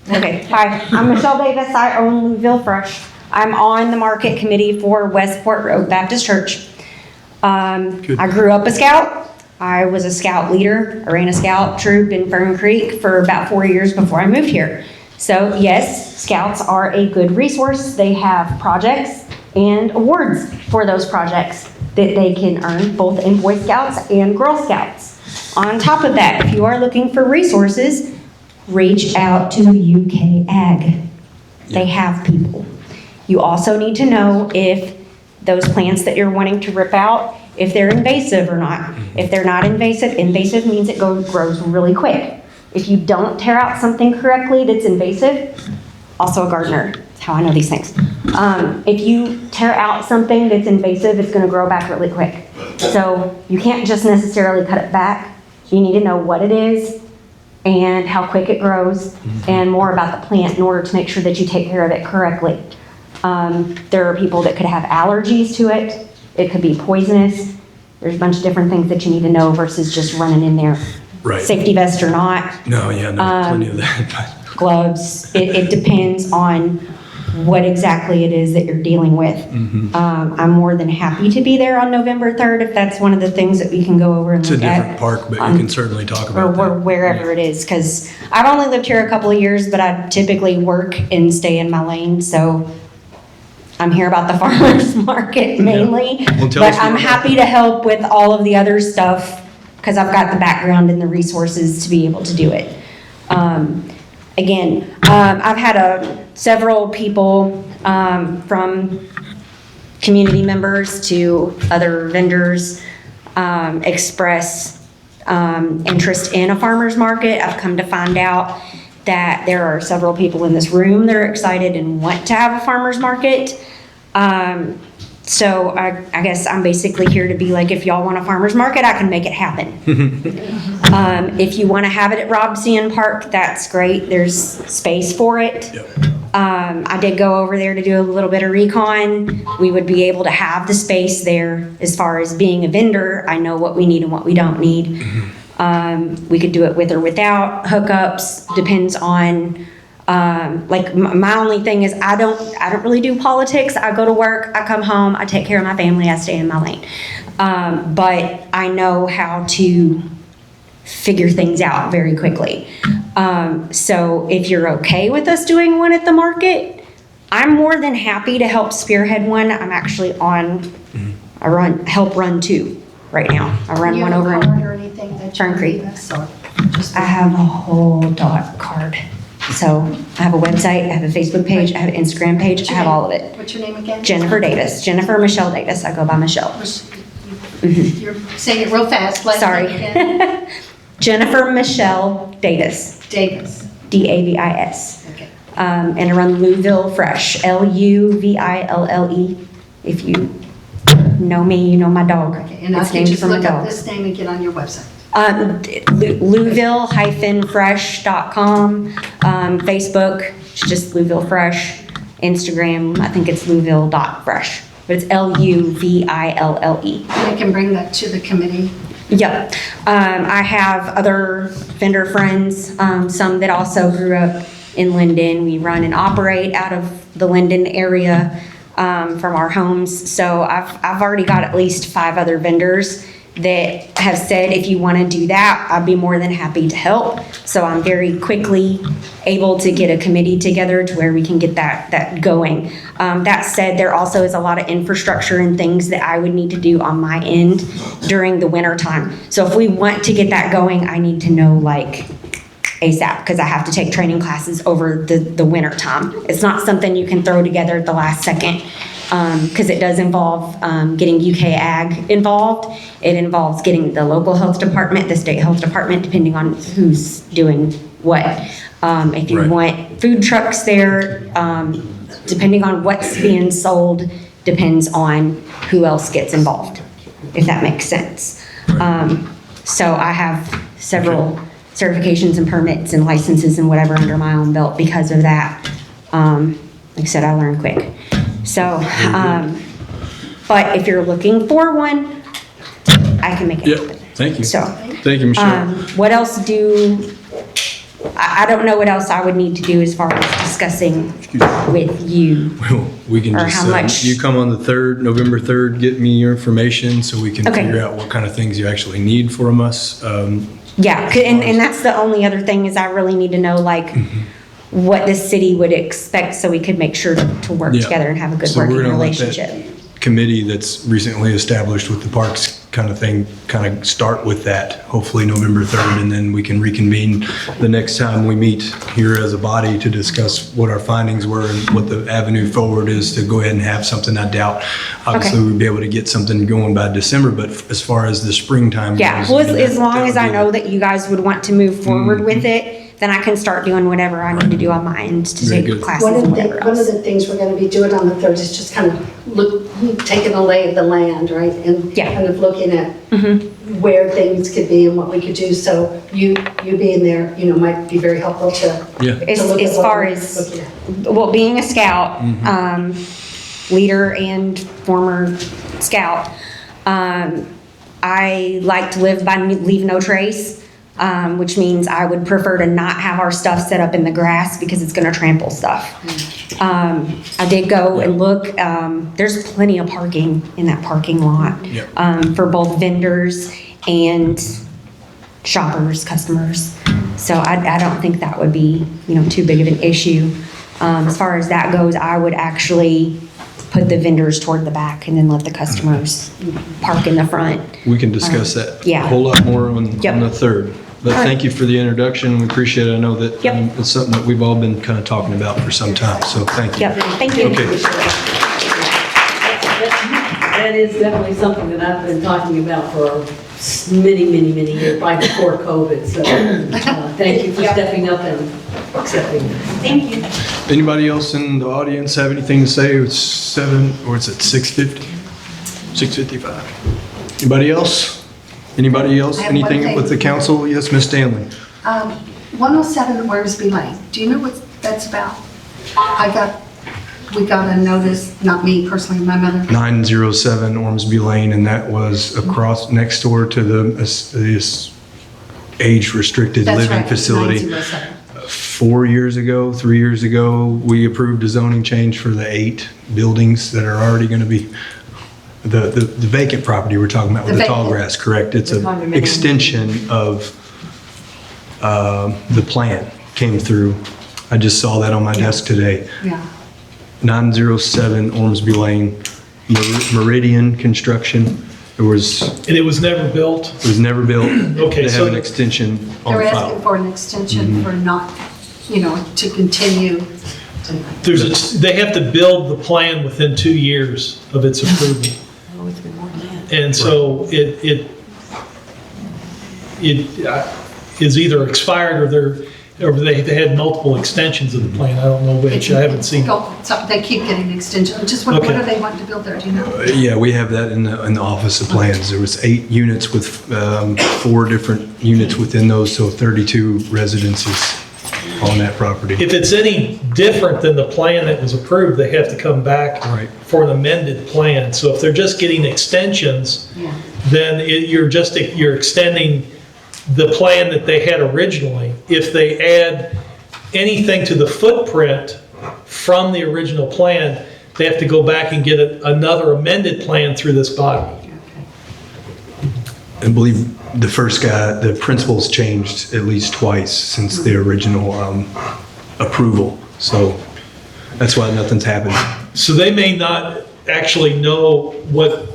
okay, hi, I'm Michelle Davis. I own Louisville Fresh. I'm on the market committee for Westport Road Baptist Church. I grew up a scout. I was a scout leader. I ran a scout troop in Fern Creek for about 4 years before I moved here. So yes, scouts are a good resource. They have projects and awards for those projects that they can earn, both in Boy Scouts and Girl Scouts. On top of that, if you are looking for resources, reach out to UK Ag. They have people. You also need to know if those plants that you're wanting to rip out, if they're invasive or not. If they're not invasive means it grows really quick. If you don't tear out something correctly that's invasive, also a gardener, how I know these things. If you tear out something that's invasive, it's gonna grow back really quick. So you can't just necessarily cut it back. You need to know what it is and how quick it grows and more about the plant in order to make sure that you take care of it correctly. There are people that could have allergies to it. It could be poisonous. There's a bunch of different things that you need to know versus just running in there. Right. Safety vest or not. No, yeah, no, plenty of that. Gloves. It depends on what exactly it is that you're dealing with. I'm more than happy to be there on November 3rd if that's one of the things that we can go over and It's a look at. different park, but you can certainly talk about Or that. wherever it is, because I've only lived here a couple of years, but I typically work and stay in my lane, so I'm here about the farmer's market mainly. Well, tell But us I'm more. happy to help with all of the other stuff, because I've got the background and the resources to be able to do it. Again, I've had several people from community members to other vendors express interest in a farmer's market. I've come to find out that there are several people in this room that are excited and want to have a farmer's market. So I guess I'm basically here to be like, if y'all want a farmer's market, I can make it happen. If you want to have it at Robson Park, that's great. There's space for it. I did go over there to do a little bit of recon. We would be able to have the space there. As far as being a vendor, I know what we need and what we don't need. We could do it with or without hookups. Depends on, like my only thing is I don't really do politics. I go to work, I come home, I take care of my family, I stay in my lane. But I know how to figure things out very quickly. So if you're okay with us doing one at the market, I'm more than happy to help spearhead one. I'm actually help run two right now. I run one over in or anything that Fern Creek. Just I have a whole dot card. So I have a website, I have a Facebook page, I have an Instagram page, I have all of it. What's your name again? Jennifer Davis, Jennifer Michelle Davis. I go by Michelle. You're saying it real fast. Last Sorry. name again? Jennifer Michelle Davis. Davis. Davis. Okay. And I run Louisville Fresh, Luville. If you know me, you know my dog. Okay, and I It's can named just for my look up dog. this name and get on your website. Louisville-fresh.com. Facebook, it's just Louisville Fresh. Instagram, I think it's Louisville.fresh, but it's Luville. I can bring that to the committee. Yep. I have other vendor friends, some that also grew up in Lyndon. We run and operate out of the Lyndon area from our homes. So I've already got at least 5 other vendors that have said, if you want to do that, I'd be more than happy to help. So I'm very quickly able to get a committee together to where we can get that going. That said, there also is a lot of infrastructure and things that I would need to do on my end during the winter time. So if we want to get that going, I need to know like ASAP, because I have to take training classes over the winter time. It's not something you can throw together at the last second, because it does involve getting UK Ag involved. It involves getting the local health department, the state health department, depending on who's doing what. If you want food trucks there, depending on what's being sold, depends on who else gets involved, if that makes sense. So I have several certifications and permits and licenses and whatever under my own belt because of that. Like I said, I learn quick. So, but if you're looking for one, I can make it happen. Thank you. So, Thank you, Michelle. what else I don't know what else I would need to do as far as discussing with you. Well, we can Or just, how much- you come on the 3rd, November 3rd, get me your information so we can Okay. figure out what kind of things you actually need from us. Yeah, and that's the only other thing is I really need to know like what the city would expect so we could make sure to work Yeah. together and have a good So we're working gonna let that relationship. committee that's recently established with the parks kind of thing, kind of start with that, hopefully November 3rd, and then we can reconvene the next time we meet here as a body to discuss what our findings were and what the avenue forward is to go ahead and have something. I doubt, obviously, Okay. we'd be able to get something going by December, but as far as the springtime Yeah, goes, well, I mean, as long that as would I be know that you guys would want to move forward with it, then I can start doing whatever I need to do on my end to Very take good. classes One and of whatever one of else. the things we're gonna be doing on the 3rd is just kind of taking a lay of the land, right? And Yeah. kind of looking at where things could be and what we could do. So you being there, might be very helpful to. Yeah. to As, look at as what far we're as, looking at. well, being a scout, leader and former scout, I like to live by leave no trace, which means I would prefer to not have our stuff set up in the grass because it's gonna trample stuff. I did go and look, there's plenty of parking in that parking lot, Yep. for both vendors and shoppers, customers. So I don't think that would be, too big of an issue. As far as that goes, I would actually put the vendors toward the back and then let the customers park in the front. We can discuss that yeah. a whole lot more on Yep. the 3rd. But All right. thank you for the introduction. We appreciate it. I know that Yep. it's something that we've all been kind of talking about for some time, so thank you. Yep, thank you. Okay. That is definitely something that I've been talking about for many, many, many years, right before COVID. So thank you for stepping up and accepting this. Thank you. Anybody else in the audience have anything to say? It's 7, or it's at 6:50? 6:55. Anybody else? Anybody else? I have one Anything thing. with the council? Yes, Ms. Stanley. 107 Wormsby Lane, do you know what that's about? We got a notice, not me personally, my mother. 907 Ormsby Lane, and that was across, next door to this age-restricted That's living right, facility. 907. 3 years ago, we approved a zoning change for the 8 buildings that are already going to be, the vacant property we're talking about with the tall vacant. grass, correct? It's The an condominium. extension of the plan came through. I just saw that on my desk today. Yeah. 907 Ormsby Lane, Meridian Construction. It was And it was never built? never built. Okay, They so have an the- extension on They're file. asking for an extension for not, to continue. They have to build the plan within 2 years of its approval. And so it is either expired or they had multiple extensions of the plan. I don't know which. I haven't seen. So they keep getting extension. Just what Okay. are they wanting to build there, do you know? Yeah, we have that in the Office of Plans. There was 8 units with 4 different units within those, so 32 residences on that property. If it's any different than the plan that was approved, they have to come back Right. for an amended plan. So if they're just getting extensions, then you're extending the plan that they had originally. If they add anything to the footprint from the original plan, they have to go back and get another amended plan through this body. I believe the first guy, the principal's changed at least twice since the original approval. So that's why nothing's happened. So they may not actually know what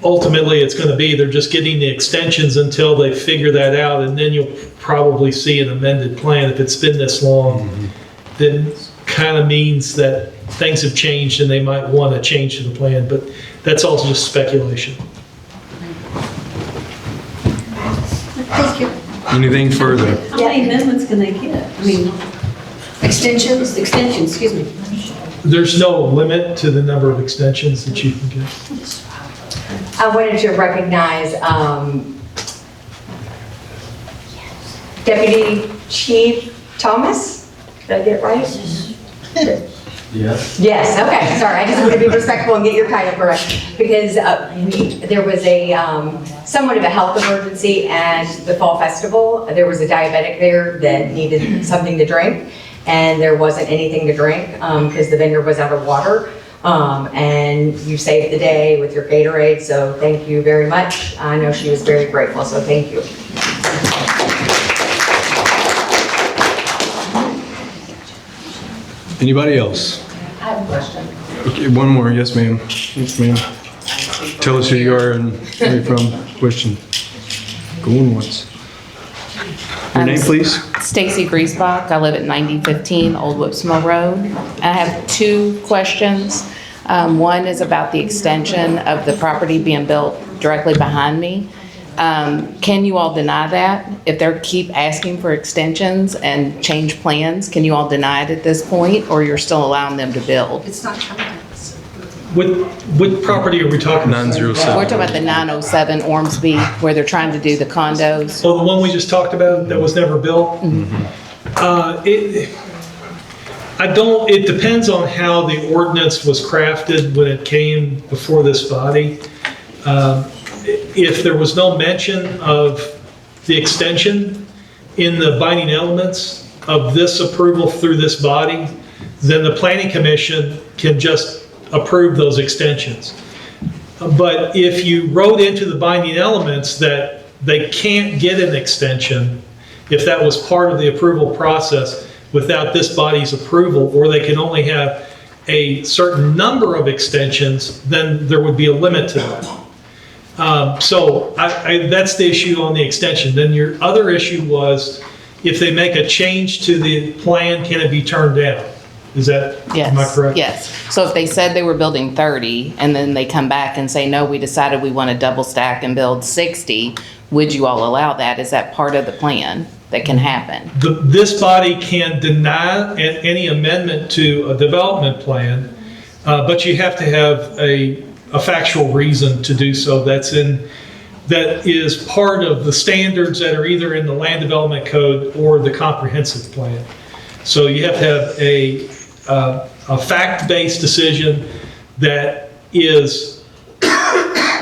ultimately it's going to be. They're just getting the extensions until they figure that out, and then you'll probably see an amended plan. If it's been this long, then kind of means that things have changed and they might want to change to the plan, but that's also just speculation. Thank you. Anything further? How many amendments can they get? I mean, Extensions? extensions, excuse me. There's no limit to the number of extensions that you can get. I wanted to recognize Deputy Chief Thomas. Did I get it right? Yes. Yes, okay, sorry, I just want to be respectful and get your title correct, because there was a, somewhat of a health emergency at the Fall Festival. There was a diabetic there that needed something to drink, and there wasn't anything to drink, because the vendor was out of water. And you saved the day with your Gatorade, so thank you very much. I know she was very grateful, so thank you. Anybody else? I have a question. Okay, one more. Yes, ma'am. Yes, ma'am. Tell us who you are and where you're from. Question. Going once. Your name, please? Stacy Griesbach. I live at 9015 Old Whipsmill Road. I have 2 questions. One is about the extension of the property being built directly behind me. Can you all deny that? If they keep asking for extensions and change plans, can you all deny it at this point, or you're still allowing them to build? It's not coming. What property are we talking about? 907. We're talking about the 907 Ormsby, where they're trying to do the condos. Oh, the one we just talked about that was never built? It depends on how the ordinance was crafted when it came before this body. If there was no mention of the extension in the binding elements of this approval through this body, then the planning commission can just approve those extensions. But if you wrote into the binding elements that they can't get an extension, if that was part of the approval process without this body's approval, or they can only have a certain number of extensions, then there would be a limit to that. So that's the issue on the extension. Then your other issue was, if they make a change to the plan, can it be turned down? Is that, Yes. am I correct? Yes. So if they said they were building 30 and then they come back and say, no, we decided we want to double stack and build 60, would you all allow that? Is that part of the plan that can happen? This body can deny any amendment to a development plan, but you have to have a factual reason to do so. That is part of the standards that are either in the land development code or the comprehensive plan. So you have to have a fact-based decision that is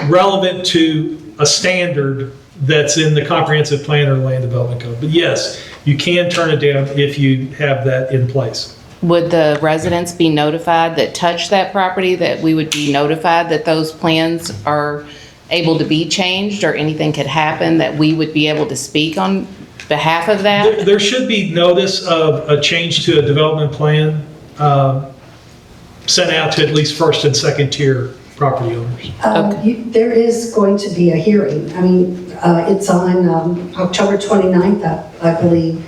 relevant to a standard that's in the comprehensive plan or land development code. But yes, you can turn it down if you have that in place. Would the residents be notified that touch that property, that we would be notified that those plans are able to be changed, or anything could happen that we would be able to speak on behalf of that? There should be notice of a change to a development plan sent out to at least first and second tier property owners. There is going to be a hearing. I mean, it's on October 29th, I believe.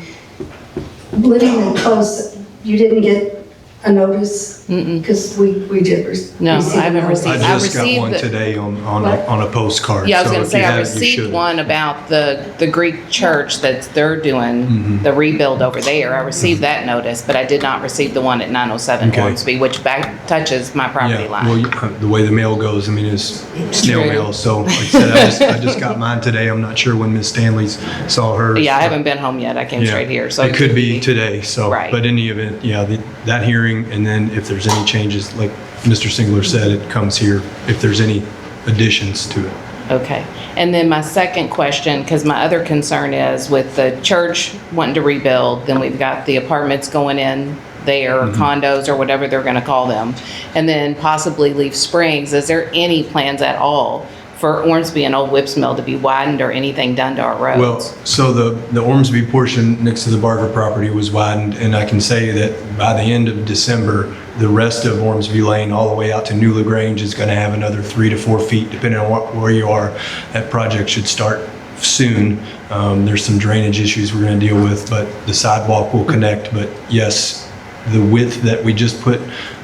Living in close, you didn't get a notice? Because we did receive. No, I haven't received. I just got one today on a postcard. Yeah, I was so going to if say, you I have it, you received should. one about the Greek church that they're doing the rebuild over there. I received that notice, but I did not receive the one at 907 Okay. Ormsby, which back touches my property Yeah, line. well, the way the mail goes, I mean, it's snail True. mail. So like I said, I just got mine today. I'm not sure when Miss Stanley's saw hers. Yeah, I haven't been home yet. I came Yeah, straight here, so it could be today. So, Right. but in the event, yeah, that hearing, and then if there's any changes, like Mr. Singler said, it comes here if there's any additions to it. Okay. And then my second question, because my other concern is with the church wanting to rebuild, then we've got the apartments going in there, or condos, or whatever they're going to call them, and then possibly Leaf Springs. Is there any plans at all for Ormsby and Old Whips Mill to be widened or anything done to our roads? Well, so the Ormsby portion next to the Barker property was widened, and I can say that by the end of December, the rest of Ormsby Lane, all the way out to New LaGrange, is going to have another 3 to 4 feet, depending on where you are. That project should start soon. There's some drainage issues we're going to deal with, but the sidewalk will connect. But yes, the width that we just put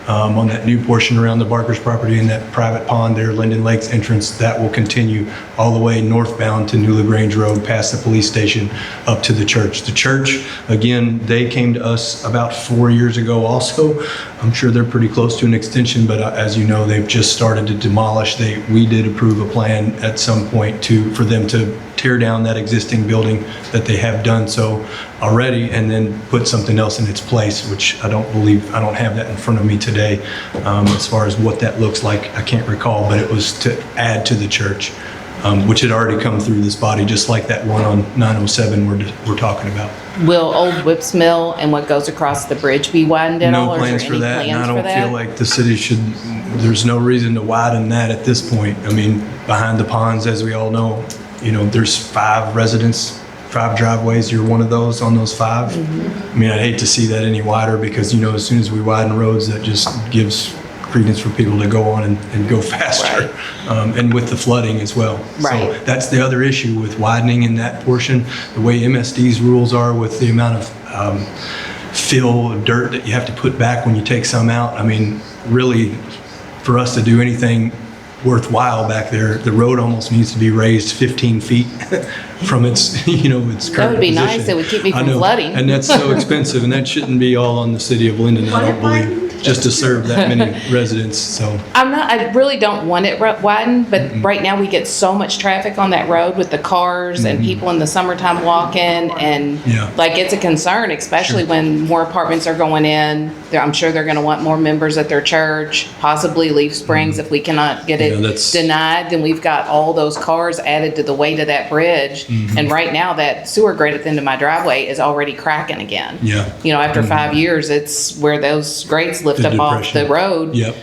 on that new portion around the Barker's property and that private pond there, Lyndon Lake's entrance, that will continue all the way northbound to New LaGrange Road, past the police station, up to the church. The church, again, they came to us about 4 years ago also. I'm sure they're pretty close to an extension, but as you know, they've just started to demolish. We did approve a plan at some point for them to tear down that existing building that they have done so already, and then put something else in its place, which I don't have that in front of me today. As far as what that looks like, I can't recall, but it was to add to the church, which had already come through this body, just like that one on 907 we're talking about. Will Old Whips Mill and what goes across the bridge be widened at all? No or is plans there for any that, and I plans for don't that? feel like the city there's no reason to widen that at this point. I mean, behind the ponds, as we all know, there's 5 driveways. You're one of those on those 5. I mean, I'd hate to see that any wider, because, as soon as we widen roads, that just gives credence for people to go on and go faster. And with the flooding as well. Right. So that's the other issue with widening in that portion. The way MSD's rules are with the amount of fill, dirt that you have to put back when you take some out. I mean, really, for us to do anything worthwhile back there. The road almost needs to be raised 15 feet from its, its current That would be nice. position. It would keep me I from know, flooding. and that's so expensive, and that shouldn't be all on the city of Lyndon, I don't believe, just to serve that many residents, so. I really don't want it widened, but right now we get so much traffic on that road with the cars and people in the summertime walking, and Yeah. like, it's a concern, especially when more apartments are going in. I'm sure they're gonna want more members at their church, possibly Leaf Springs. If we cannot get Yeah, it that's- denied, then we've got all those cars added to the weight of that bridge. And right now, that sewer grate at the end of my driveway is already cracking again. Yeah. After 5 years, it's where those grates lift The up off depression. the road. Yep.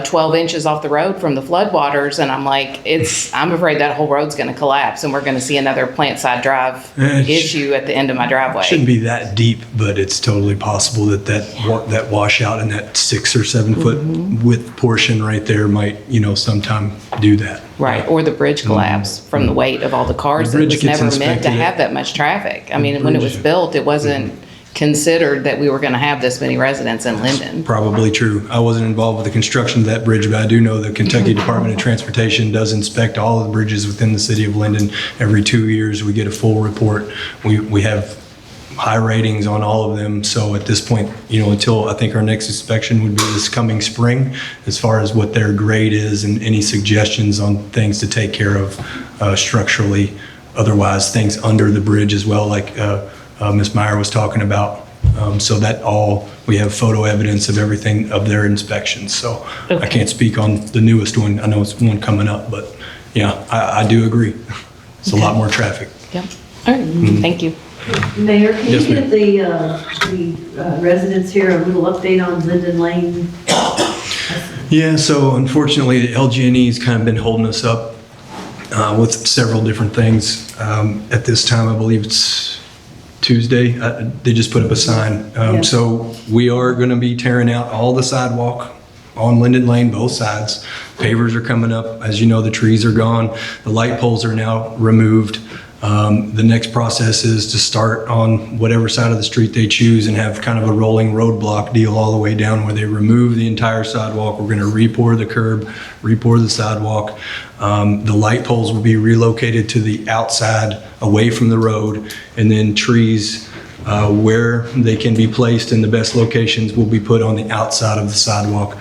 12 inches off the road from the floodwaters, and I'm like, I'm afraid that whole road's gonna collapse, and we're gonna see another plant side drive It issue at the end of my driveway. Shouldn't be that deep, but it's totally possible that washout in that 6 or 7 foot width portion right there might, sometime do that. Right, or the bridge collapse from the weight of all the cars. The It bridge was gets never meant to inspected. have that much traffic. I mean, when it was built, it wasn't considered that we were gonna have this many residents in Lyndon. Probably true. I wasn't involved with the construction of that bridge, but I do know the Kentucky Department of Transportation does inspect all of the bridges within the city of Lyndon. Every 2 years, we get a full report. We have high ratings on all of them. So at this point, until I think our next inspection would be this coming spring, as far as what their grade is and any suggestions on things to take care of structurally, otherwise things under the bridge as well, like Ms. Meyer was talking about. So that we have photo evidence of everything of their inspections. So I can't speak on the newest one. I know it's one coming up, but yeah, I do agree. It's a lot more traffic. Yep. All right, thank you. Mayor, can you Yes, ma'am. give the residents here a little update on Lyndon Lane? Yeah, so unfortunately, the LG&E's kind of been holding us up with several different things. At this time, I believe it's Tuesday, they just put up a sign. So we are going to be tearing out all the sidewalk on Lyndon Lane, both sides. Pavers are coming up. As you know, the trees are gone. The light poles are now removed. The next process is to start on whatever side of the street they choose and have kind of a rolling roadblock deal all the way down where they remove the entire sidewalk. We're going to re-pour the curb, re-pour the sidewalk. The light poles will be relocated to the outside away from the road, and then trees where they can be placed in the best locations will be put on the outside of the sidewalk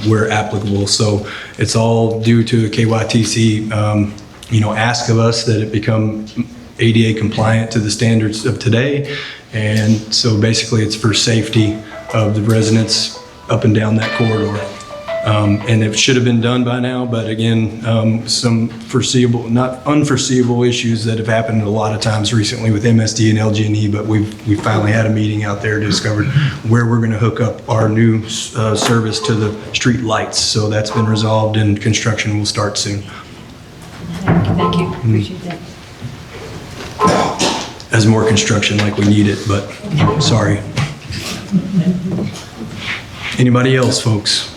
where applicable. So it's all due to the KYTC ask of us that it become ADA compliant to the standards of today. And so basically it's for safety of the residents up and down that corridor. And it should have been done by now, but again, some not unforeseeable issues that have happened a lot of times recently with MSD and LG&E, but we finally had a meeting out there to discover where we're going to hook up our new service to the street lights. So that's been resolved and construction will start soon. Thank you, appreciate that. As more construction like we need it, but sorry. Anybody else, folks?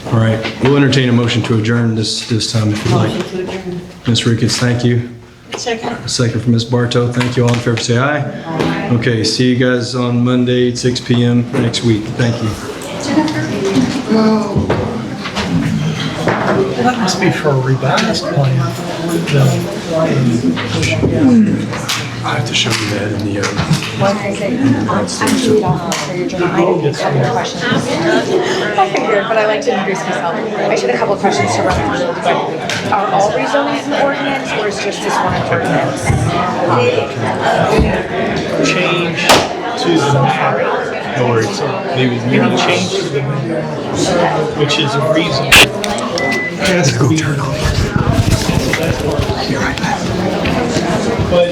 All right, we'll entertain a motion to adjourn this time if you'd like. Motion to adjourn. Ms. Ricketts, thank you. Second. A second from Ms. Bartow. Thank you all in favor, say aye. Aye. Okay, see you guys on Monday at 6 p.m. next week. Thank you. That must be for a revised plan. I have to show you that in the, I figured, but I like to introduce myself. I just had a couple of questions to run through. Are all rezonings in the ordinance, or is just this one an ordinance? Change to the no worries. Maybe change to the which is a reason. Has to go turn on. Be right back. But